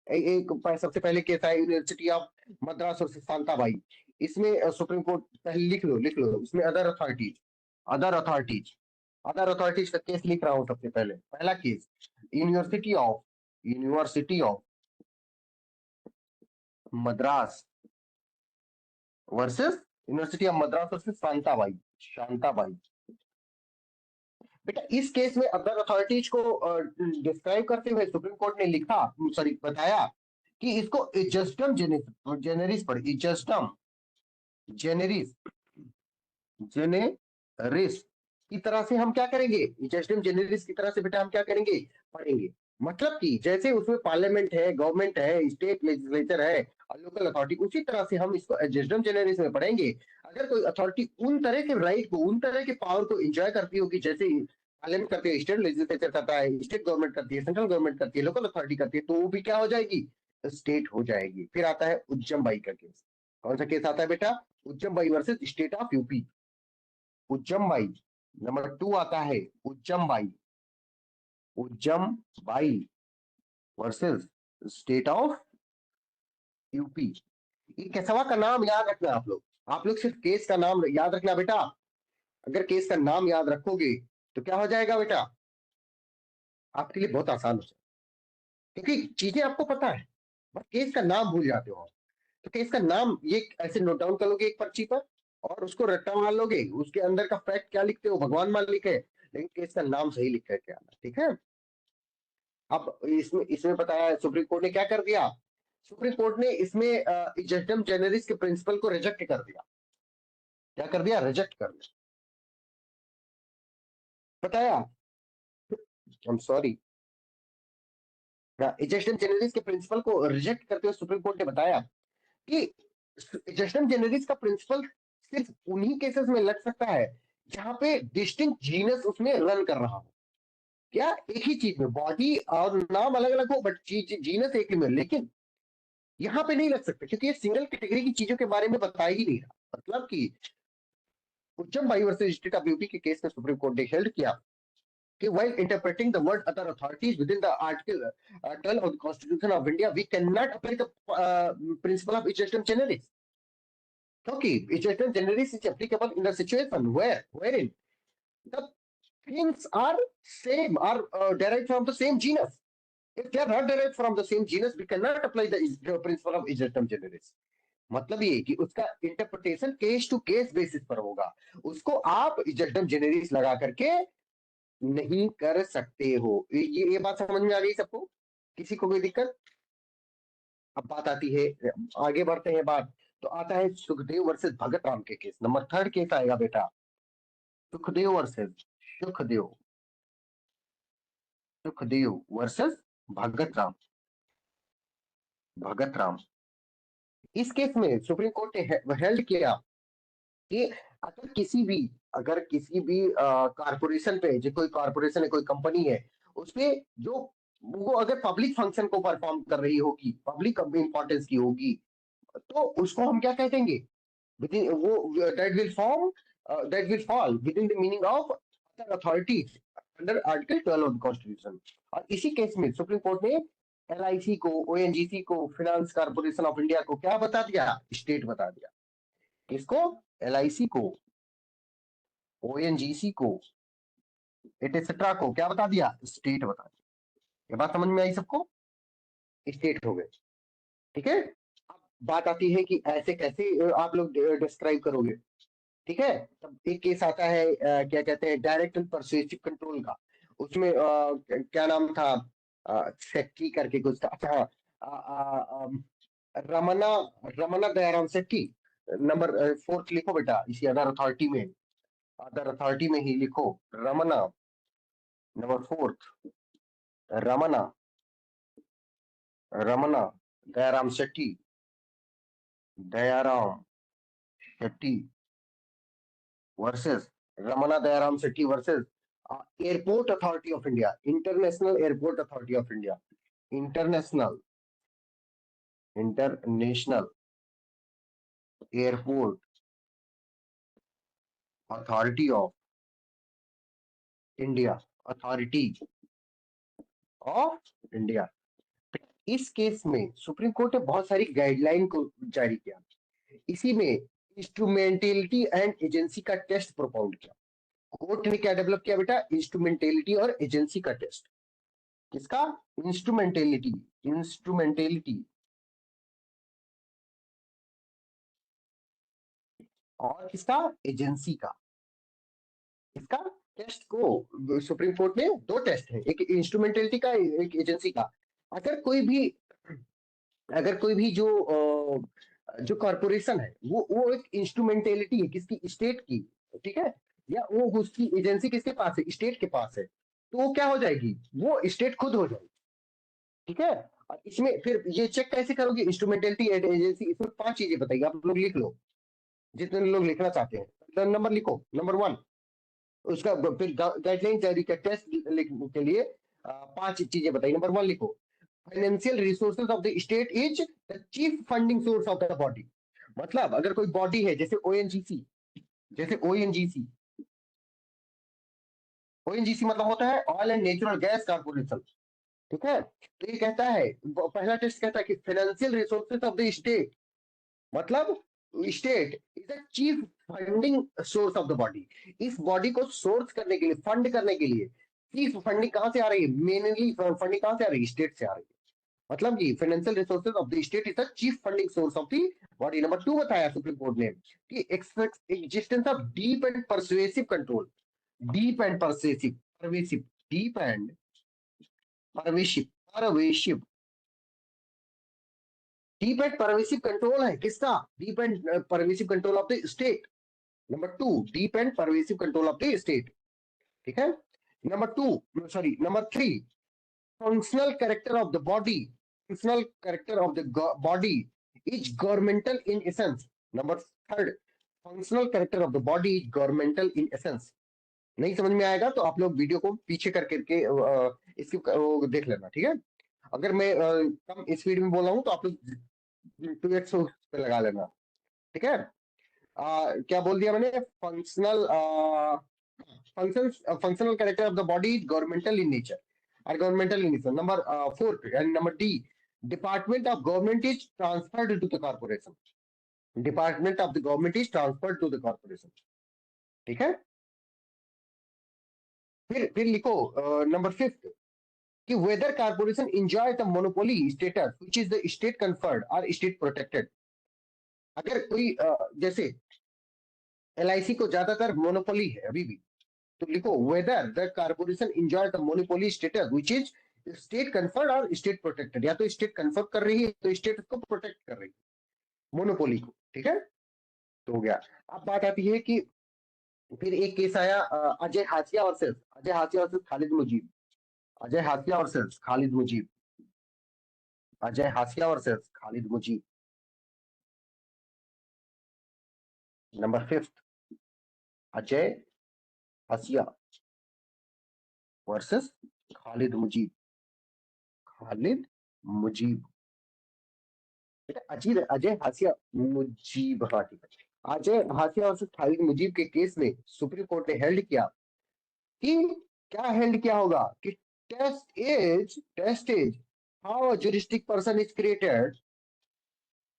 एक सबसे पहले केस है यूनिवर्सिटी ऑफ मद्रास और शांताबाई। इसमें सुप्रीम कोर्ट, पहले लिख लो इसमें other authorities, other authorities, other authorities का केस लिख रहा हूं। सबसे पहले पहला case university of Madras versus university of Madras versus Shantabai, Shantabai. बेटा इस केस में अदर अथॉरिटीज को डिस्क्राइब करते हुए सुप्रीम कोर्ट ने लिखा, सॉरी बताया कि इसको इजस्टम जेनेरिस पर, इजस्टम जेनेरिस, जेनेरिस की तरह से हम क्या करेंगे, इजस्टम जेनेरिस की तरह से बेटा हम क्या करेंगे, पढ़ेंगे। मतलब कि जैसे उसमें पार्लियामेंट है, गवर्नमेंट है, स्टेट लेजिस्लेचर है और लोकल अथॉरिटी, उसी तरह से हम इसको एडजस्टम जेनेरिस में पढ़ेंगे। अगर कोई अथॉरिटी उन तरह के राइट को, उन तरह के पावर को एंजॉय करती होगी जैसे पार्लियामेंट करती है, स्टेट लेजिस्लेचर करता है, स्टेट गवर्नमेंट करती है, सेंट्रल गवर्नमेंट करती है, लोकल अथॉरिटी करती है, तो वो भी क्या हो जाएगी, स्टेट हो जाएगी। फिर आता है उज्जम बाई का केस। कौन सा केस आता है बेटा, Ujjam Bai versus state of UP. Ujjam Bai. Number 2 आता है Ujjam Bai, Ujjam Bai versus state of UP. ये केसवा का नाम याद रखना आप लोग सिर्फ केस का नाम याद रखना बेटा। अगर केस का नाम याद रखोगे तो क्या हो जाएगा बेटा, आपके लिए बहुत आसान हो जाएगा, क्योंकि चीजें आपको पता है बस केस का नाम भूल जाते हो। तो केस का नाम ये ऐसे नोट डाउन कर लोगे एक पर्ची पर और उसको रट्टा मार लोगे, उसके अंदर का फैक्ट क्या लिखते हो, भगवान मालिक है, लेकिन केस का नाम सही लिख करके आना, ठीक है। अब इसमें इसमें बताया सुप्रीम कोर्ट ने क्या कर दिया, सुप्रीम कोर्ट ने इसमें इजस्टम जेनरिस के प्रिंसिपल को रिजेक्ट कर दिया। क्या कर दिया, रिजेक्ट कर दिया, बताया। आई एम सॉरी, इजस्टम जेनरिस के प्रिंसिपल को रिजेक्ट करते हुए सुप्रीम कोर्ट ने बताया कि इजस्टम जेनरिस का प्रिंसिपल सिर्फ उन्हीं केसेस में लग सकता है जहां पे डिस्टिंक्ट जीनस उसमें रन कर रहा हो। क्या, एक ही चीज में बॉडी और नाम अलग अलग हो, बट जीनस एक ही में, लेकिन यहाँ पे नहीं लग सकता क्योंकि ये सिंगल कैटेगरी की चीजों के बारे में बताया ही नहीं रहा। मतलब कि उच्चम भाई वर्सेस स्टेट ऑफ ब्यूटी के केस में सुप्रीम कोर्ट ने हेल्ड किया कि while interpreting the word other authorities within the article 12 of the Constitution of India, we cannot apply the principle of ejusdem generis. क्योंकि ejusdem generis is applicable in the situation wherein the things are same, are derived from the same genus. If they are not derived from the same genus, we cannot apply the principle of ejusdem generis. मतलब ये कि उसका interpretation case to case basis पर होगा, उसको आप इजस्टम Gennaris लगा करके नहीं कर सकते हो। ये बात समझ में आ गई सबको, किसी को कोई दिक्कत? अब बात आती है, आगे बढ़ते हैं बात, तो आता है सुखदेव वर्सेस भगत राम के केस। नंबर 3 केस आएगा बेटा, सुखदेव वर्सेस सुखदेव, सुखदेव वर्सेस भगत राम, भगत राम। इस केस में सुप्रीम कोर्ट ने हेल्ड किया कि अगर किसी भी कारपोरेशन पे, जो कोई कारपोरेशन है, कोई कंपनी है, उसपे जो वो अगर पब्लिक फंक्शन को परफॉर्म कर रही होगी, पब्लिक इंपॉर्टेंस की होगी, तो उसको हम क्या कह देंगे, विदिन वो that will fall within the meaning of other authorities under article 12 of the constitution. और इसी केस में सुप्रीम कोर्ट ने एलआईसी को, ओएनजीसी को, फाइनेंस कारपोरेशन ऑफ इंडिया को क्या बता दिया, स्टेट बता दिया। किसको, एलआईसी को, ओएनजीसी को, एटसेट्रा को क्या बता दिया, स्टेट बता दिया। ये बात समझ में आई सबको, स्टेट हो गए, ठीक है। अब बात आती है कि ऐसे कैसे आप लोग डिस्क्राइब करोगे, ठीक है। तब एक केस आता है क्या कहते हैं, डायरेक्ट एंड परसुएसिव कंट्रोल का। उसमें क्या नाम था, शेट्टी करके कुछ था, अच्छा, रमना, रमना दयाराम शेट्टी। नंबर 4 लिखो बेटा, इसी अदर अथॉरिटी में, अदर अथॉरिटी में ही लिखो, Ramana, number 4, Ramana, Ramana Dayaram Shetty, Dayaram Shetty versus, Ramana Dayaram Shetty versus airport authority of India, international airport authority of India, international, international airport authority of India, authority of India. इस केस में सुप्रीम कोर्ट ने बहुत सारी गाइडलाइन को जारी किया, इसी में इंस्ट्रूमेंटेलिटी एंड एजेंसी का टेस्ट प्रोपाउंड किया। कोर्ट ने क्या डेवलप किया बेटा, इंस्ट्रूमेंटेलिटी और एजेंसी का टेस्ट। किसका, इंस्ट्रूमेंटेलिटी, इंस्ट्रूमेंटेलिटी और किसका, एजेंसी का। इसका टेस्ट को सुप्रीम कोर्ट ने 2 टेस्ट है, एक इंस्ट्रूमेंटेलिटी का, एक एजेंसी का। अगर कोई भी, अगर कोई भी जो कॉर्पोरेशन है, वो एक इंस्ट्रूमेंटेलिटी है किसकी, स्टेट की, ठीक है, या वो उसकी एजेंसी किसके पास है, स्टेट के पास है, तो वो क्या हो जाएगी, वो स्टेट खुद हो जाएगी, ठीक है। और इसमें फिर ये चेक कैसे करोगे, इंस्ट्रूमेंटेलिटी एजेंसी, इसमें 5 चीजें बताइए, आप लोग लिख लो, जितने लोग लिखना चाहते हैं। नंबर लिखो, नंबर 1, उसका फिर गाइडलाइन जारी का टेस्ट लिखने के लिए 5 चीजें बताइए। नंबर 1 लिखो, financial resources of the state is the chief funding source of the body. मतलब अगर कोई बॉडी है, जैसे ओएनजीसी, जैसे ओएनजीसी, ओएनजीसी मतलब होता है oil and natural gas corporation, ठीक है। तो ये कहता है, पहला टेस्ट कहता है कि financial resources of the state, मतलब state is the chief funding source of the body. इस बॉडी को सोर्स करने के लिए, फंड करने के लिए, चीफ फंडिंग कहां से आ रही है, मेनली फंडिंग कहां से आ रही है, स्टेट से आ रही है। मतलब कि financial resources of the state is the chief funding source of the body. Number 2 बताया सुप्रीम कोर्ट ने कि existence of deep and persuasive control, deep and pervasive, pervasive, deep and pervasive, pervasive, deep and pervasive control है किसका? Deep and pervasive control of the state. Number two, deep and pervasive control of the state. ठीक है? Number three, functional character of the body. Functional character of the body is governmental in essence. Number third, functional character of the body is governmental in essence. नहीं समझ में आएगा तो आप लोग video को पीछे कर करके इसकी देख लेना, ठीक है? अगर मैं कम स्पीड में बोल रहा हूँ तो आप लोग 2x पे लगा लेना, ठीक है? क्या बोल दिया मैंने? Functional character of the body is governmental in nature और governmental in nature. Number 4 and number D, department of government is transferred to the corporation. Department of the government is transferred to the corporation, ठीक है? फिर लिखो number 5 कि whether corporation enjoy the monopoly status which is the state conferred और state protected. अगर कोई जैसे LIC को ज्यादातर मोनोपोली है अभी भी, तो लिखो whether the corporation enjoy the monopoly status which is state conferred और स्टेट प्रोटेक्टेड. या तो स्टेट कन्फर्ड कर रही है तो स्टेट उसको प्रोटेक्ट कर रही है मोनोपोली को, ठीक है? तो हो गया. अब बात आती है कि फिर एक केस आया अजय हाशिया वर्सेस खालिद मुजीब. अजय हाशिया वर्सेस खालिद मुजीब. अजय हाशिया वर्सेस खालिद मुजीब. नंबर 5, अजय हाशिया वर्सेस खालिद मुजीब. खालिद मुजीब अजय हाशिया मुजीब, हाँ ठीक है. अजय हाशिया वर्सेस खालिद मुजीब के केस में सुप्रीम कोर्ट ने हेल्ड किया कि क्या हेल्ड किया होगा कि test is how a juristic person is created.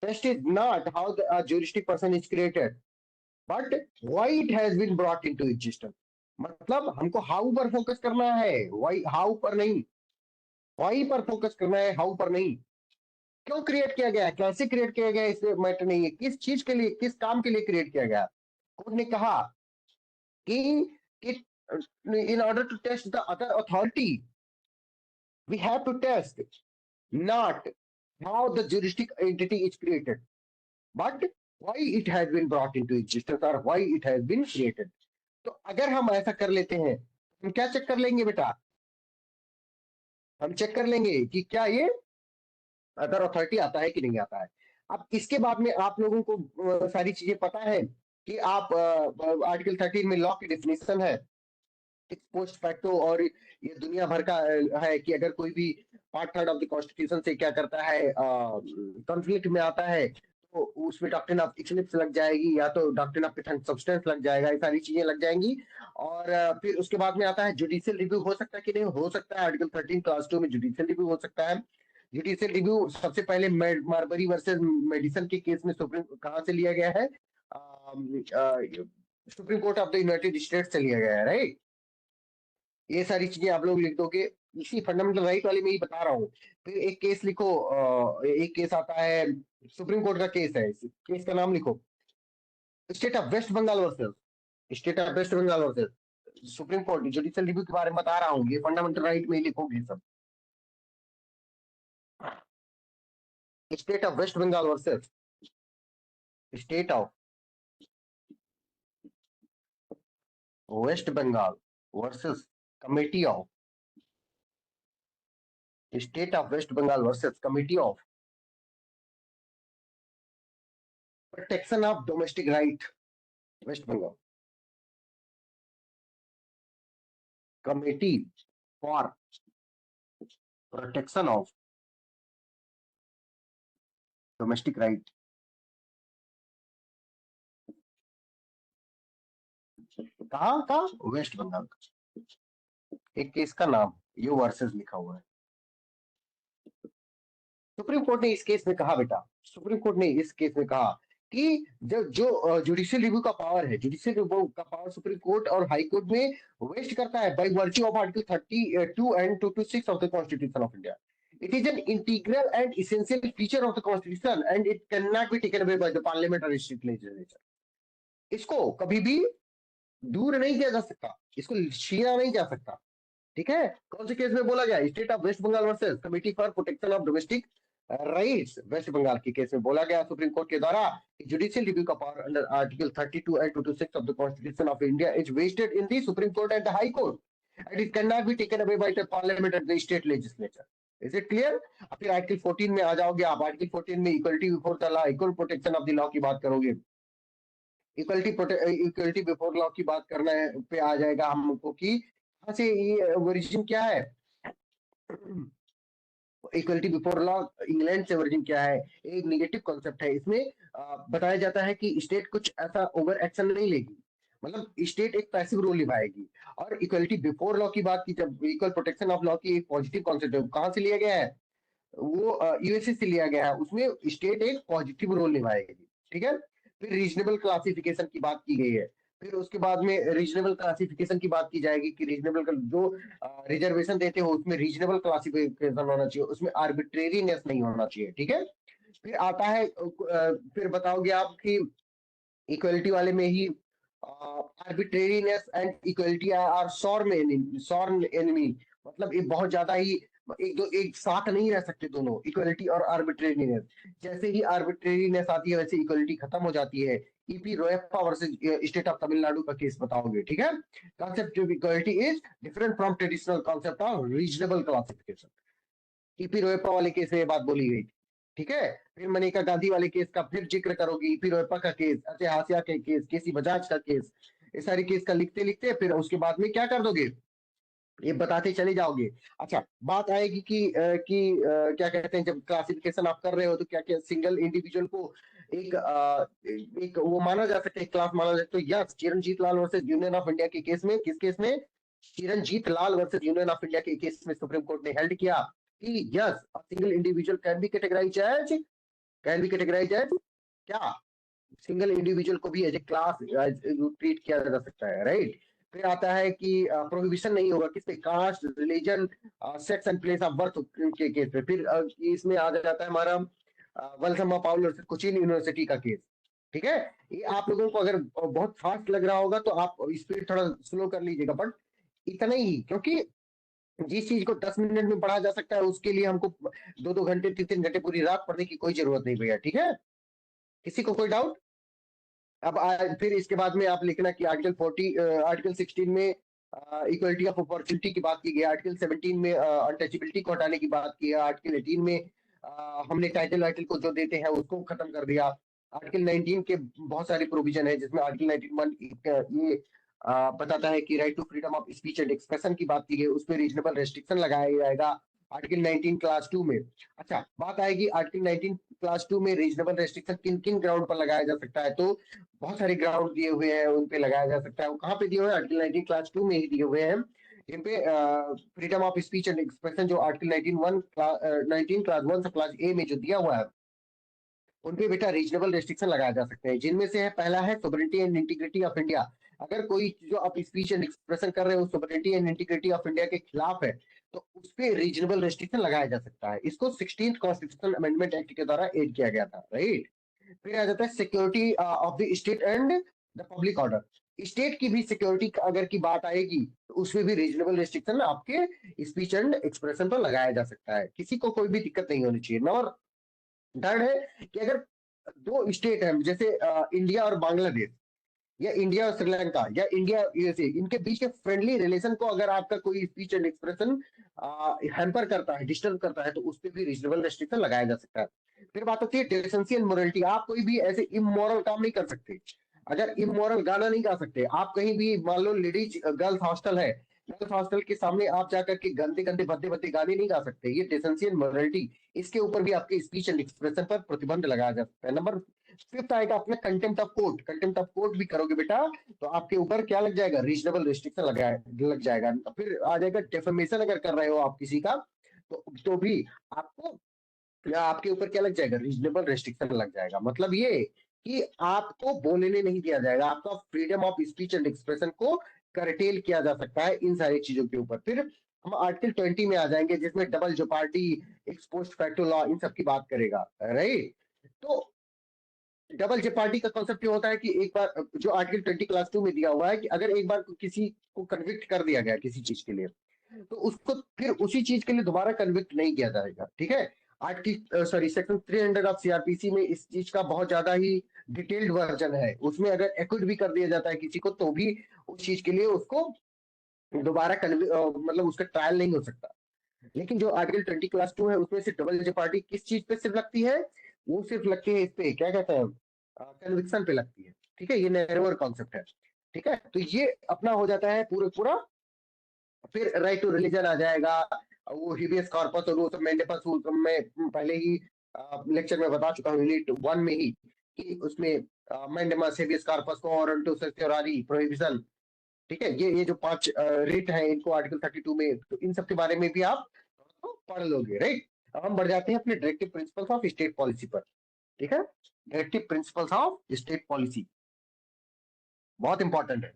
Test is not how a juristic person is created, but why it has been brought into existence. मतलब हमको हाउ पर फोकस करना है, वाई हाउ पर नहीं. वाई पर फोकस करना है, हाउ पर नहीं. क्यों क्रिएट किया गया है, कैसे क्रिएट किया गया है, इसमें मैटर नहीं है. किस चीज के लिए, किस काम के लिए क्रिएट किया गया. कोर्ट ने कहा कि in order to test the other authority we have to test not how the juristic entity is created, but why it has been brought into existence or why it has been created. तो अगर हम ऐसा कर लेते हैं, हम क्या check कर लेंगे बेटा? हम चेक कर लेंगे कि क्या ये अदर अथॉरिटी आता है कि नहीं आता है. अब इसके बाद में आप लोगों को सारी चीजें पता है कि आप आर्टिकल 13 में लॉ की डेफिनेशन है पोस्ट फैक्टो, और ये दुनिया भर का है कि अगर कोई भी part third of the constitution से क्या करता है, कॉन्फ्लिक्ट में आता है, तो उसमें डॉक्ट्रिन ऑफ इक्लिप्स लग जाएगी या तो डॉक्ट्रिन ऑफ पिथन सब्सटेंस लग जाएगा. ये सारी चीजें लग जाएंगी. और फिर उसके बाद में आता है जुडिशियल रिव्यू हो सकता है कि नहीं हो सकता है. आर्टिकल 13 क्लास 2 में जुडिशियल रिव्यू हो सकता है. जुडिशियल रिव्यू सबसे पहले मार्बरी वर्सेस मेडिसन के केस में सुप्रीम कहां से लिया गया है? Supreme court of the United states से लिया गया है, राइट? ये सारी चीजें आप लोग लिख दोगे. इसी फंडामेंटल राइट वाले में ही बता रहा हूँ. फिर एक केस लिखो, एक केस आता है, सुप्रीम कोर्ट का केस है. केस का नाम लिखो, state of West Bengal versus supreme court. Judicial review के बारे में बता रहा हूँ, ये फंडामेंटल राइट में ही लिखोगे सब. State of West Bengal versus state of West Bengal versus committee of state of West Bengal versus committee of protection of domestic right West Bengal. Committee for protection of domestic right. कहाँ का? वेस्ट बंगाल का. एक केस का नाम यू वर्सेस लिखा हुआ है. Supreme court ने इस केस में कहा बेटा, सुप्रीम कोर्ट ने इस केस में कहा कि जो जुडिशियल रिव्यू का पावर है, जुडिशियल रिव्यू का पावर सुप्रीम कोर्ट और हाई कोर्ट में वेस्ट करता है by virtue of article 32 and 226 of the constitution of India. It is an integral and essential feature of the constitution and it cannot be taken away by the parliament or state legislature. इसको कभी भी दूर नहीं किया जा सकता, इसको छीना नहीं जा सकता। ठीक है, कौन से केस में बोला गया? State of West Bengal versus committee for protection of domestic rights, West Bengal के केस में बोला गया सुप्रीम कोर्ट के द्वारा जुडिशियल रिव्यू का power under article 32 and 226 of the constitution of India is vested in the supreme court and the high court and it can not be taken away by the parliament and the state legislature. Is it clear? फिर article 14 में आ जाओगे आप। Article 14 में equality before the law, equal protection of the law की बात करोगे। Equality before law की बात करना है पे आ जाएगा हमको कि कहाँ से ये ओरिजिन क्या है। इक्वलिटी बिफोर लॉ इंग्लैंड से ओरिजिन क्या है, एक निगेटिव कॉन्सेप्ट है। इसमें बताया जाता है कि स्टेट कुछ ऐसा ओवर एक्शन नहीं लेगी, मतलब स्टेट एक पैसिव रोल निभाएगी। और इक्वलिटी बिफोर लॉ की बात की, जब इक्वल प्रोटेक्शन ऑफ लॉ की एक पॉजिटिव कॉन्सेप्ट है, कहाँ से लिया गया है? वो यूएसए से लिया गया है। उसमें स्टेट एक पॉजिटिव रोल निभाएगी। ठीक है, फिर रीजनेबल क्लासिफिकेशन की बात की गई है। फिर उसके बाद में रीजनेबल क्लासिफिकेशन की बात की जाएगी कि रीजनेबल जो रिजर्वेशन देते हो उसमें रीजनेबल क्लासिफिकेशन होना चाहिए, उसमें आर्बिट्रेरीनेस नहीं होना चाहिए। ठीक है, फिर आता है फिर बताओगे आप कि इक्वलिटी वाले में ही arbitrariness and equality are sworn enemy, मतलब ये बहुत ज्यादा ही एक साथ नहीं रह सकते दोनों, इक्वलिटी और आर्बिट्रेरीनेस। जैसे ही आर्बिट्रेरीनेस आती है वैसे इक्वलिटी खत्म हो जाती है। EP Royappa versus state of Tamil Nadu का केस बताओगे। ठीक है, concept of equality is different from traditional concept of reasonable classification. EP Royappa वाले केस में ये बात बोली गई। ठीक है, फिर मनेका गांधी वाले केस का फिर जिक्र करोगी, ईपी रोयप्पा का केस, अजय हासिया के केस, केसी बजाज का केस, ये सारी केस का लिखते लिखते फिर उसके बाद में क्या कर दोगे, ये बताते चले जाओगे। अच्छा, बात आएगी क्या कहते हैं, जब क्लासिफिकेशन आप कर रहे हो तो क्या क्या सिंगल इंडिविजुअल को एक वो माना जा सकता है, क्लास माना जाए। तो yes, Chiranjit Lal versus union of India के केस में, किस केस में? Chiranjit Lal versus union of India के केस में सुप्रीम कोर्ट ने हेल्ड किया कि yes, single individual can be categorize as क्या, सिंगल इंडिविजुअल को भी एज ए क्लास ट्रीट किया जा सकता है। राइट, फिर आता है कि प्रोहिबिशन नहीं होगा किस पे, caste, religion, sex and place of birth के केस पे। फिर इसमें आ जाता है हमारा वल्समा पाउल कोचीन यूनिवर्सिटी का केस। ठीक है, ये आप लोगों को अगर बहुत फास्ट लग रहा होगा तो आप स्पीड थोड़ा स्लो कर लीजिएगा, बट इतना ही, क्योंकि जिस चीज को 10 मिनट में पढ़ा जा सकता है उसके लिए हमको 2-2 घंटे 3-3 घंटे पूरी रात पढ़ने की कोई जरूरत नहीं भैया। ठीक है, किसी को कोई डाउट? अब फिर इसके बाद में आप लिखना कि आर्टिकल 16 में इक्वलिटी ऑफ अपॉर्चुनिटी की बात की गई, आर्टिकल 17 में अनटचेबिलिटी को हटाने की बात की है, आर्टिकल 18 में हमने टाइटल वाइटल को जो देते हैं उसको खत्म कर दिया। आर्टिकल 19 के बहुत सारे प्रोविजन है, जिसमें आर्टिकल 19 ये बताता है कि right to freedom of speech and expression की बात की गई, उस पर रीजनेबल रेस्ट्रिक्शन लगाया जाएगा आर्टिकल 19 क्लास 2 में। अच्छा, बात आएगी आर्टिकल 19 क्लास 2 में रीजनेबल रेस्ट्रिक्शन किन किन ग्राउंड पर लगाया जा सकता है। तो बहुत सारे ग्राउंड दिए हुए हैं, उन पे लगाया जा सकता है। वो कहाँ पे दिए हुए हैं? आर्टिकल 19 क्लास 2 में ही दिए हुए हैं। इन पे freedom of speech and expression जो आर्टिकल 19 क्लास 1 से क्लास ए में जो दिया हुआ है, उन पे बेटा रीजनेबल रेस्ट्रिक्शन लगाए जा सकते हैं, जिनमें से है पहला है sovereignty and integrity of India. अगर कोई जो आप स्पीच एंड एक्सप्रेशन कर रहे हो sovereignty and integrity of India के खिलाफ है तो उस पे रीजनेबल रेस्ट्रिक्शन लगाया जा सकता है। इसको 16th कॉन्स्टिट्यूशनल अमेंडमेंट एक्ट के द्वारा एड किया गया था। राइट, फिर आ जाता है security of the state and the public order. State की भी सिक्योरिटी अगर की बात आएगी तो उसमें भी रीजनेबल रेस्ट्रिक्शन आपके स्पीच एंड एक्सप्रेशन पर लगाया जा सकता है, किसी को कोई भी दिक्कत नहीं होनी चाहिए। और थर्ड है कि अगर दो स्टेट है जैसे इंडिया और बांग्लादेश, या इंडिया और श्रीलंका, या इंडिया यूएसए, इनके बीच के फ्रेंडली रिलेशन को अगर आपका कोई स्पीच एंड एक्सप्रेशन हैम्पर करता है, डिस्टर्ब करता है, तो उस पर भी रीजनेबल रेस्ट्रिक्शन लगाया जा सकता है। फिर बात होती है डेसेंसी एंड मोरलिटी। आप कोई भी ऐसे इमोरल काम नहीं कर सकते। अगर इमोरल गाना नहीं गा सकते आप, कहीं भी मान लो लेडीज गर्ल्स हॉस्टल है, गर्ल्स हॉस्टल के सामने आप जाकर के गंदे गंदे भद्दे भद्दे गाने नहीं गा सकते, ये डेसेंसी एंड मोरलिटी, इसके ऊपर भी आपके स्पीच एंड एक्सप्रेशन पर प्रतिबंध लगाया जा सकता है। नंबर फिफ्थ आएगा अपना contempt of court. Contempt of court भी करोगे बेटा तो आपके ऊपर क्या लग जाएगा? रीजनेबल रिस्ट्रिक्शन लग जाएगा। फिर आ जाएगा डेफेमेशन, अगर कर रहे हो आप किसी का तो भी आपको, या आपके ऊपर क्या लग जाएगा? रीजनेबल रेस्ट्रिक्शन लग जाएगा। मतलब ये कि आपको बोलने नहीं दिया जाएगा, आपका freedom of speech and expression को करटेल किया जा सकता है इन सारी चीजों के ऊपर। फिर हम आर्टिकल 20 में आ जाएंगे, जिसमें double jeopardy, ex post facto law, इन सब की बात करेगा। राइट, तो डबल जेपार्टी का कॉन्सेप्ट ये होता है कि एक बार जो आर्टिकल 20 क्लास 2 में दिया हुआ है कि अगर एक बार किसी को कन्विक्ट कर दिया गया किसी चीज के लिए, तो उसको फिर उसी चीज के लिए दोबारा कन्विक्ट नहीं किया जाएगा। ठीक है, article sorry section 300 of CrPC में इस चीज का बहुत ज्यादा ही डिटेल्ड वर्जन है। उसमें अगर एक्विट भी कर दिया जाता है किसी को, तो भी उस चीज के लिए उसको दोबारा मतलब उसका ट्रायल नहीं हो सकता। लेकिन जो आर्टिकल 20 क्लास 2 है उसमें से डबल जेपार्टी किस चीज पे सिर्फ लगती है? वो सिर्फ लगती है इस पे, क्या कहते हैं, कन्विक्शन पे लगती है। ठीक है, ये नैरोअर कॉन्सेप्ट है। ठीक है, तो ये अपना हो जाता है पूरा पूरा। फिर राइट टू रिलीजन आ जाएगा, वो हिबियस कॉर्पस और वो सब मैंडेपस, वो सब मैं पहले ही लेक्चर में बता चुका हूँ यूनिट 1 में ही, कि उसमें मैंडेमस, हिबियस कॉर्पस, कोऑरेंटो सेक्योरारी, प्रोहिबिशन। ठीक है, ये जो 5 रेट है इनको आर्टिकल 32 में, तो इन सब के बारे में भी आप तो पढ़ लोगे, राइट। अब हम बढ़ जाते हैं अपने directive principles of state policy पर। ठीक है, directive principles of state policy बहुत इंपॉर्टेंट है।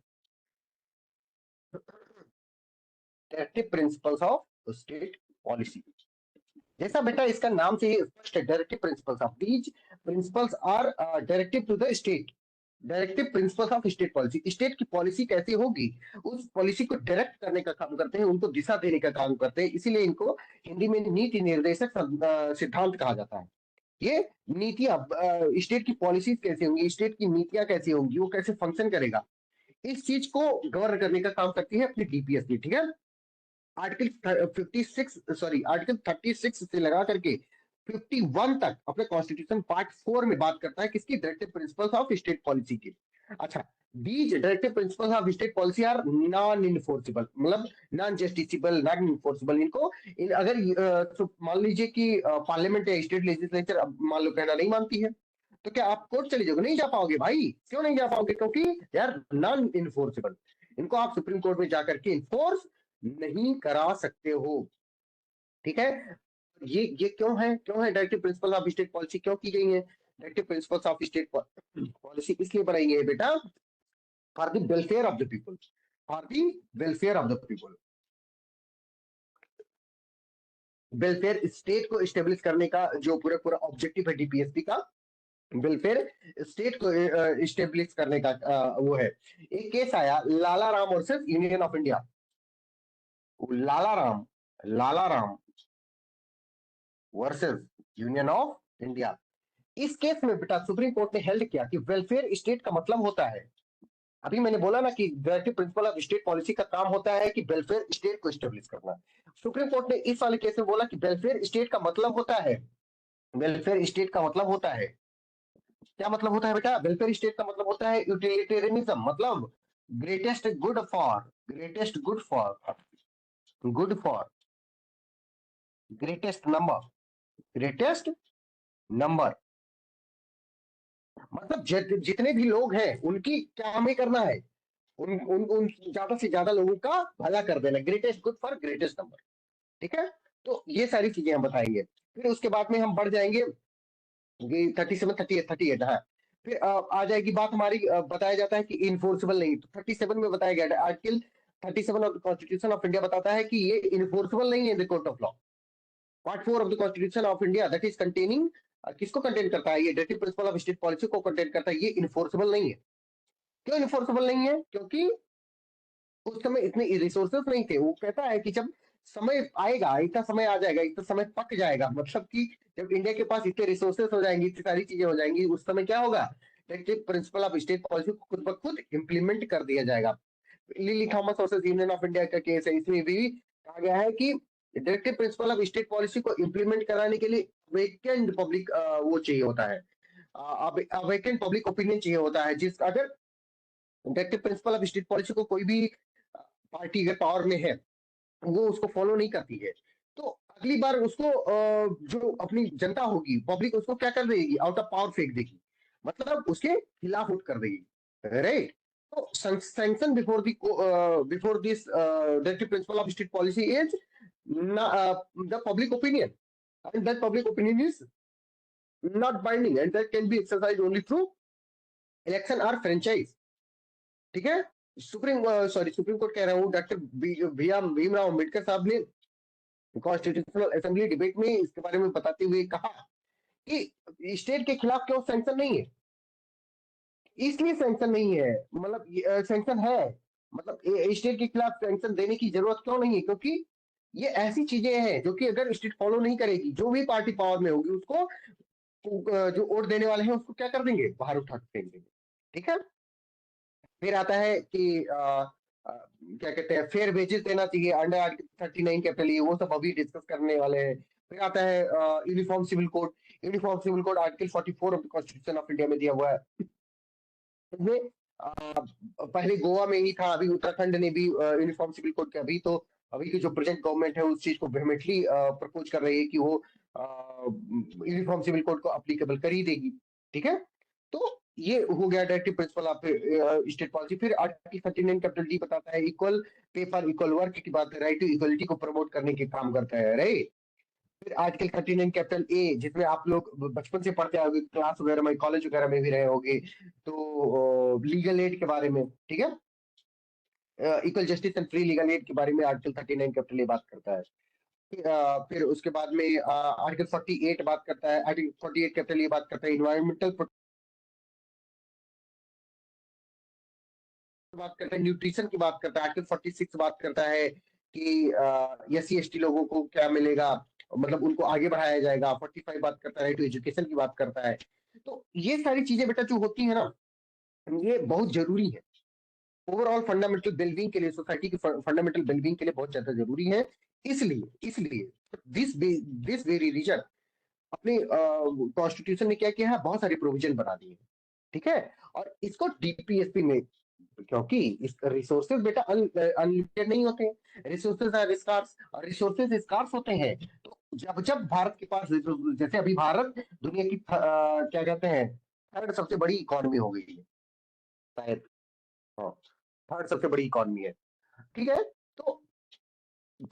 Directive principles of state policy, जैसा बेटा इसका नाम से ही स्पष्ट है, directive principles of these principles are directive to the state. Directive principles of state policy, state की पॉलिसी कैसी होगी उस पॉलिसी को डायरेक्ट करने का काम करते हैं, उनको दिशा देने का काम करते हैं। इसीलिए इनको हिंदी में नीति निर्देशक सिद्धांत कहा जाता है। ये नीतियां, स्टेट की पॉलिसीज कैसी होंगी, स्टेट की नीतियां कैसी होंगी, वो कैसे फंक्शन करेगा, इस चीज को गवर्न करने का काम करती है अपनी डीपीएससी। ठीक है, आर्टिकल 56 सॉरी आर्टिकल 36 से लगा करके 51 तक अपने कॉन्स्टिट्यूशन पार्ट 4 में बात करता है किसकी, directive principles of state policy की। अच्छा, these directive principles of state policy are non enforceable, मतलब नॉन जस्टिसबल, नॉन इन्फोर्सिबल। इनको अगर मान लीजिए कि पार्लियामेंट या स्टेट लेजिस्लेचर मान लो कहना नहीं मानती है, तो क्या आप कोर्ट चले जाओगे? नहीं जा पाओगे भाई। क्यों नहीं जा पाओगे? क्योंकि यार नॉन इन्फोर्सिबल, इनको आप सुप्रीम कोर्ट में जाकर के इन्फोर्स नहीं करा सकते हो। ठीक है, ये क्यों है directive principle of state policy क्यों की गई है? Directive principles of state policy इसलिए बनाई गई है बेटा, for the welfare of the people, for the welfare of the people. Welfare state को स्टेब्लिश करने का जो पूरा पूरा ऑब्जेक्टिव है डीपीएसपी का, वेलफेयर स्टेट को स्टेब्लिश करने का वो है। एक केस आया Lala Ram versus union of India. Lala Ram, Lala Ram versus union of India. इस केस में बेटा सुप्रीम कोर्ट ने हेल्ड किया कि वेलफेयर स्टेट का मतलब होता है, अभी मैंने बोला ना कि directive principle of state policy का काम होता है कि वेलफेयर स्टेट को स्टेब्लिश करना। सुप्रीम कोर्ट ने इस वाले केस में बोला कि वेलफेयर स्टेट का मतलब होता है, वेलफेयर स्टेट का मतलब होता है, क्या मतलब होता है बेटा? वेलफेयर स्टेट का मतलब होता है यूटिलिटेरियनिज्म, मतलब greatest good for, greatest good for, good for greatest number, greatest number, मतलब जितने भी लोग हैं उनकी क्या हमें करना है, उन ज्यादा से ज्यादा लोगों का भला कर देना, greatest good for greatest number. ठीक है, तो ये सारी चीजें हम बताएंगे। फिर उसके बाद में हम बढ़ जाएंगे 37 38 हाँ। फिर आ जाएगी बात हमारी, बताया जाता है कि इन्फोर्सिबल नहीं, तो 37 में बताया गया article 37 of the constitution of India बताता है कि ये इन्फोर्सिबल नहीं है the court of law. Part 4 of the constitution of India that is containing, किसको कंटेन करता है? ये directive principle of state policy को कंटेन करता है। ये इन्फोर्सिबल नहीं है। क्यों इन्फोर्सिबल नहीं है? क्योंकि उस समय इतने रिसोर्सेस नहीं थे। वो कहता है कि जब समय आएगा, इतना समय आ जाएगा, इतना समय पक जाएगा, मतलब कि जब इंडिया के पास इतने रिसोर्सेस हो जाएंगी, इतनी सारी चीजें हो जाएंगी, उस समय क्या होगा? Directive principle of state policy को खुद ब खुद इंप्लीमेंट कर दिया जाएगा। Lily Thomas versus union of India का केस है, इसमें भी कहा गया है कि directive principle of state policy को इंप्लीमेंट कराने के लिए वेकेंट पब्लिक वो चाहिए होता है, वेकेंट पब्लिक ओपिनियन चाहिए होता है। जिस अगर directive principle of state policy को कोई भी पार्टी अगर पावर में है, वो उसको फॉलो नहीं करती है, तो अगली बार उसको जो अपनी जनता होगी, पब्लिक, उसको क्या कर देगी? आउट ऑफ पावर फेंक देगी, मतलब उसके खिलाफ वोट कर देगी, राइट। तो sanction before this directive principle of state policy is the public opinion, and that public opinion is not binding and that can be exercised only through election or franchise। ठीक है, supreme court कह रहा हूँ, doctor Bhimrao Ambedkar साहब ने constitutional assembly debate में इसके बारे में बताते हुए कहा कि स्टेट के खिलाफ क्यों सैंक्शन नहीं है। इसलिए सैंक्शन नहीं है, मतलब सैंक्शन है, मतलब स्टेट के खिलाफ सैंक्शन देने की जरूरत क्यों नहीं है, क्योंकि ये ऐसी चीजें हैं जो कि अगर स्टेट फॉलो नहीं करेगी, जो भी पार्टी पावर में होगी उसको जो वोट देने वाले हैं उसको क्या कर देंगे, बाहर उठा के फेंक देंगे। ठीक है। फिर आता है कि क्या कहते हैं, फेयर वेजेस देना चाहिए अंडर आर्टिकल 39 कैपिटल ई, वो सब अभी डिस्कस करने वाले हैं। फिर आता है uniform civil code. Uniform civil code article 44 of the constitution of India में दिया हुआ है। इसमें पहले गोवा में ही था, अभी उत्तराखंड ने भी यूनिफॉर्म सिविल कोड के अभी की जो प्रेजेंट गवर्नमेंट है उस चीज को वेहेमेंटली प्रपोज कर रही है कि वो यूनिफॉर्म सिविल कोड को अप्लीकेबल कर ही देगी। ठीक है। तो ये हो गया directive principle of state policy. फिर आर्टिकल 39 कैपिटल डी बताता है equal pay for equal work की बात है, राइट टू इक्वलिटी को प्रमोट करने के काम करता है, राइट। फिर आर्टिकल 39 कैपिटल ए, जिसमें आप लोग बचपन से पढ़ते आओगे, क्लास वगैरह में, कॉलेज वगैरह में भी रहे होगे, तो लीगल एड के बारे में, ठीक है, equal justice and free legal aid के बारे में आर्टिकल 39 कैपिटल ए बात करता है। फिर उसके बाद में आर्टिकल 48 बात करता है, आर्टिकल 48 कैपिटल ए बात करता है इन्वायरमेंटल बात करता है, न्यूट्रिशन की बात करता है। आर्टिकल 46 बात करता है कि SC ST लोगों को क्या मिलेगा, मतलब उनको आगे बढ़ाया जाएगा। 45 बात करता है राइट टू एजुकेशन की बात करता है। तो ये सारी चीजें बेटा जो होती है ना, ये बहुत जरूरी है ओवरऑल फंडामेंटल वेलबींग के लिए, सोसाइटी की फंडामेंटल वेलबींग के लिए बहुत ज्यादा जरूरी है। इसलिए इसलिए दिस दिस वेरी रीजन अपने कॉन्स्टिट्यूशन ने क्या किया है, बहुत सारी प्रोविजन बना दिए हैं। ठीक है। और इसको DPSP में, क्योंकि इस रिसोर्सेज बेटा अनलिमिटेड नहीं होते हैं, रिसोर्सेज आर स्कार्स, और रिसोर्सेज स्कार्स होते हैं। तो जब जब भारत के पास जैसे अभी भारत दुनिया की क्या कहते हैं, थर्ड सबसे बड़ी इकोनॉमी हो गई है शायद, हाँ, थर्ड सबसे बड़ी इकोनॉमी है। ठीक है। तो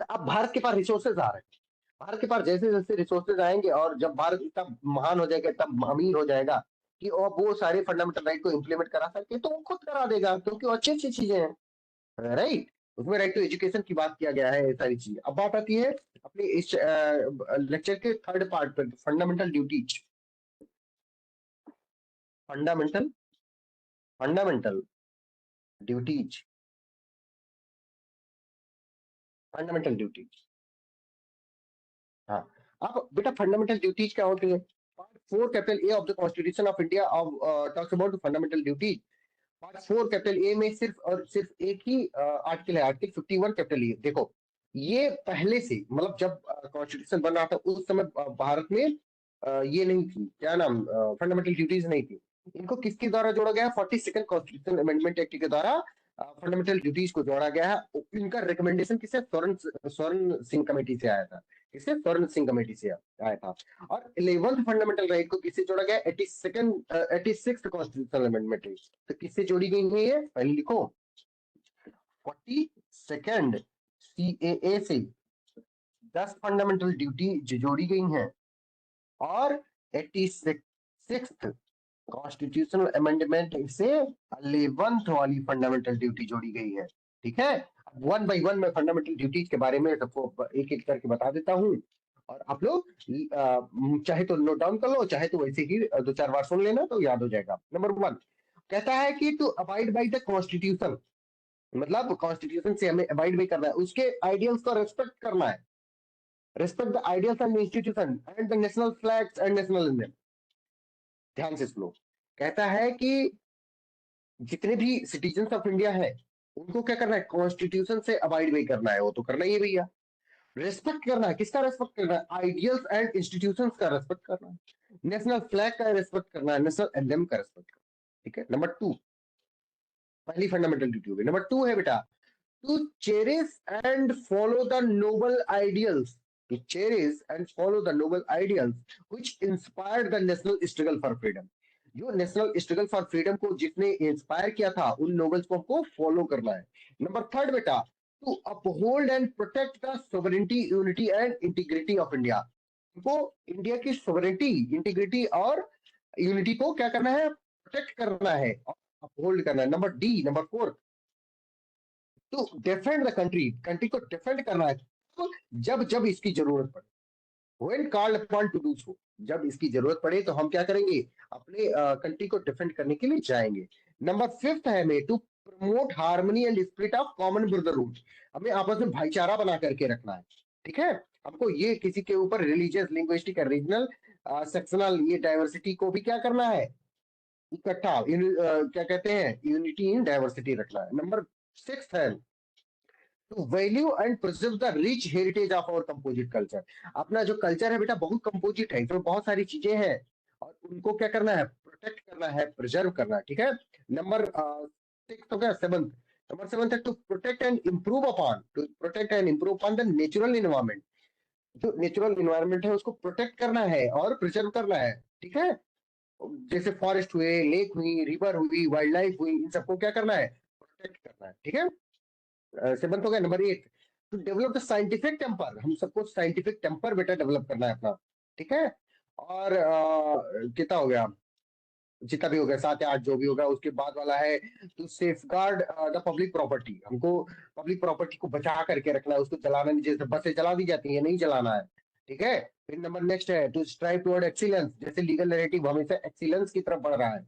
अब भारत के पास रिसोर्सेज आ रहे हैं, भारत के पास जैसे जैसे रिसोर्सेज आएंगे और जब भारत इतना महान हो जाएगा, इतना अमीर हो जाएगा कि वो सारे फंडामेंटल राइट को इम्प्लीमेंट करा सके, तो वो खुद करा देगा, क्योंकि वो अच्छी अच्छी चीजें हैं, राइट। उसमें राइट टू एजुकेशन की बात किया गया है, ये सारी चीजें। अब बात आती है अपने इस लेक्चर के थर्ड पार्ट पर, fundamental duties. Fundamental fundamental duties, fundamental duties. हाँ। अब बेटा फंडामेंटल ड्यूटीज क्या होती है, part 4 capital A of the constitution of India talks about fundamental duties. Part 4 capital A में सिर्फ और सिर्फ एक ही आर्टिकल है, आर्टिकल 51 कैपिटल ए। देखो, ये पहले से, मतलब जब कॉन्स्टिट्यूशन बन रहा था उस समय भारत में ये नहीं थी, क्या नाम, फंडामेंटल ड्यूटीज नहीं थी। इनको किसके द्वारा जोड़ा गया, 42nd कॉन्स्टिट्यूशन अमेंडमेंट एक्ट के द्वारा फंडामेंटल ड्यूटीज को जोड़ा गया है। इनका रिकमेंडेशन किसे, स्वर्ण स्वर्ण सिंह कमेटी से आया था, किसे, स्वर्ण सिंह कमेटी से आया था। और 11th फंडामेंटल राइट को किससे जोड़ा गया, 86th कॉन्स्टिट्यूशनल अमेंडमेंट। तो किससे जोड़ी गई है ये, पहले लिखो, 42nd CAA से 10 फंडामेंटल ड्यूटी जोड़ी गई हैं, और 86th कॉन्स्टिट्यूशनल अमेंडमेंट से 11th वाली फंडामेंटल ड्यूटी जोड़ी गई है। ठीक है। वन बाई वन मैं फंडामेंटल ड्यूटीज के बारे में सबको एक एक करके बता देता हूँ, और आप लोग चाहे तो नोट डाउन कर लो, चाहे तो वैसे ही दो चार बार सुन लेना तो याद हो जाएगा। नंबर 1 कहता है कि to abide by the constitution, मतलब कॉन्स्टिट्यूशन से हमें अबाइड भी करना है, उसके आइडियल्स को रेस्पेक्ट करना है। Respect the ideals and institution and the national flags and national anthem. ध्यान से सुनो, कहता है कि जितने भी सिटीजन ऑफ इंडिया है उनको क्या करना है, कॉन्स्टिट्यूशन से अबाइड भी करना है, वो तो करना ही है भैया। रेस्पेक्ट करना है, किसका रेस्पेक्ट करना है, आइडियल्स एंड इंस्टीट्यूशंस का रेस्पेक्ट करना है, नेशनल फ्लैग का रेस्पेक्ट करना है, नेशनल एंथम का रेस्पेक्ट करना है। ठीक है। नंबर 2, पहली फंडामेंटल ड्यूटी हो गई। नंबर 2 है बेटा, to cherish and follow the noble ideals, to cherish and follow the noble ideals which inspired the national struggle for freedom। जो नेशनल स्ट्रगल फॉर फ्रीडम को जिसने इंस्पायर किया था, उन नोबल्स को हमको फॉलो करना है। नंबर 3 बेटा, to uphold and protect the sovereignty, unity and integrity of India. हमको इंडिया की सोवरेनिटी, इंटीग्रिटी और यूनिटी को क्या करना है, प्रोटेक्ट करना है, अपहोल्ड करना है। Number 4, to defend the country, country को डिफेंड करना है, तो जब जब इसकी जरूरत पड़े, when called upon to do so, जब इसकी जरूरत पड़े तो हम क्या करेंगे, अपने कंट्री को डिफेंड करने के लिए जाएंगे। नंबर 5 है हमें to promote harmony and spirit of common brotherhood, हमें आपस में भाईचारा बना करके रखना है। ठीक है, हमको ये किसी के ऊपर रिलीजियस, लिंग्विस्टिक, रीजनल, सेक्शनल ये डाइवर्सिटी को भी क्या करना है, इकट्ठा क्या कहते हैं, यूनिटी इन डाइवर्सिटी रखना है। नंबर 6 है to value and preserve the rich heritage of our composite culture, अपना जो कल्चर है बेटा बहुत कंपोजिट है, इसमें बहुत सारी चीजें हैं और उनको क्या करना है, प्रोटेक्ट करना है, प्रिजर्व करना है। ठीक है, नंबर 6 हो गया। 7, नंबर 7 है to protect and improve upon, to protect and improve upon the natural environment, जो नेचुरल इन्वायरमेंट है उसको प्रोटेक्ट करना है और प्रिजर्व करना है। ठीक है, जैसे फॉरेस्ट हुए, लेक हुई, रिवर हुई, वाइल्ड लाइफ हुई, इन सबको क्या करना है, प्रोटेक्ट करना है। ठीक है, 7 हो गया। Number 8 to develop the scientific temper, हम सबको साइंटिफिक टेम्पर बेटा डेवलप करना है अपना। ठीक है, और कितना हो गया, जितना भी हो गया 7 या 8 जो भी होगा, उसके बाद वाला है to safeguard the public property, हमको पब्लिक प्रॉपर्टी को बचा करके रखना है, उसको जलाना नहीं, जैसे बसें जला दी जाती है, नहीं जलाना है। ठीक है, फिर नंबर नेक्स्ट है टू स्ट्राइव टुवर्ड एक्सीलेंस, जैसे लीगल नैरेटिव हमेशा एक्सीलेंस की तरफ बढ़ रहा है।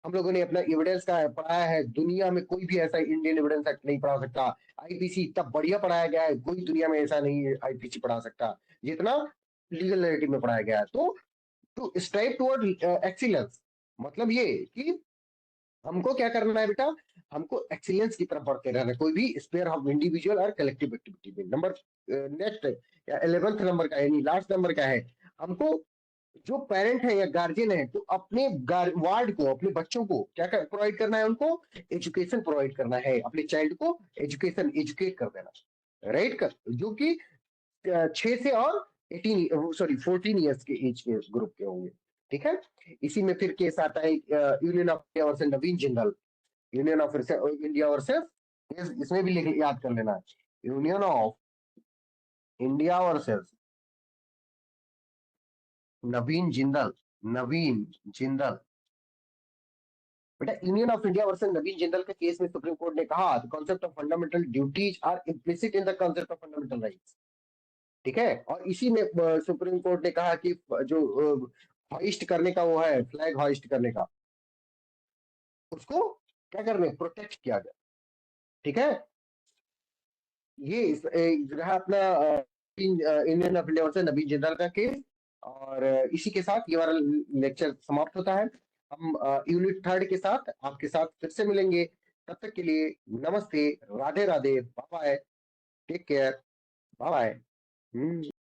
हम लोगों ने अपना एविडेंस का पढ़ाया है, दुनिया में कोई भी ऐसा इंडियन एविडेंस एक्ट नहीं पढ़ा सकता, आईपीसी इतना बढ़िया पढ़ाया गया है, कोई दुनिया में ऐसा नहीं आईपीसी पढ़ा सकता जितना लीगल नैरेटिव में पढ़ाया गया है। तो टू स्ट्राइव टुवर्ड एक्सीलेंस, मतलब ये कि हमको क्या करना है बेटा, हमको एक्सीलेंस की तरफ बढ़ते रहना है, कोई भी स्पेयर ऑफ इंडिविजुअल और कलेक्टिव एक्टिविटी में। नंबर नेक्स्ट या 11th नंबर का यानी लास्ट नंबर का है, हमको जो पेरेंट है या गार्जियन है तो अपने वार्ड को, अपने बच्चों को क्या प्रोवाइड करना है, उनको एजुकेशन प्रोवाइड करना है, अपने चाइल्ड को एजुकेशन, एजुकेट कर देना, राइट कर, जो कि 6 से और 18 सॉरी 14 ईयर्स के एज के ग्रुप के होंगे। ठीक है, इसी में फिर केस आता है union of India versus Naveen Jindal, union of India versus, इसमें भी याद कर लेना है, union of India versus Naveen Jindal, Naveen Jindal. बेटा union of India versus Naveen Jindal के केस में सुप्रीम कोर्ट ने कहा the concept of fundamental duties are implicit in the concept of fundamental rights. ठीक है, और इसी में सुप्रीम कोर्ट ने कहा कि जो हॉइस्ट करने का वो है, फ्लैग हॉइस्ट करने का, उसको क्या करने, प्रोटेक्ट किया गया। ठीक है, ये रहा अपना Indian of India versus Naveen Jindal का केस। और इसी के साथ ये हमारा लेक्चर समाप्त होता है। हम यूनिट 3 के साथ आपके साथ फिर से मिलेंगे, तब तक के लिए नमस्ते, Radhe Radhe, bye bye, take care, bye bye.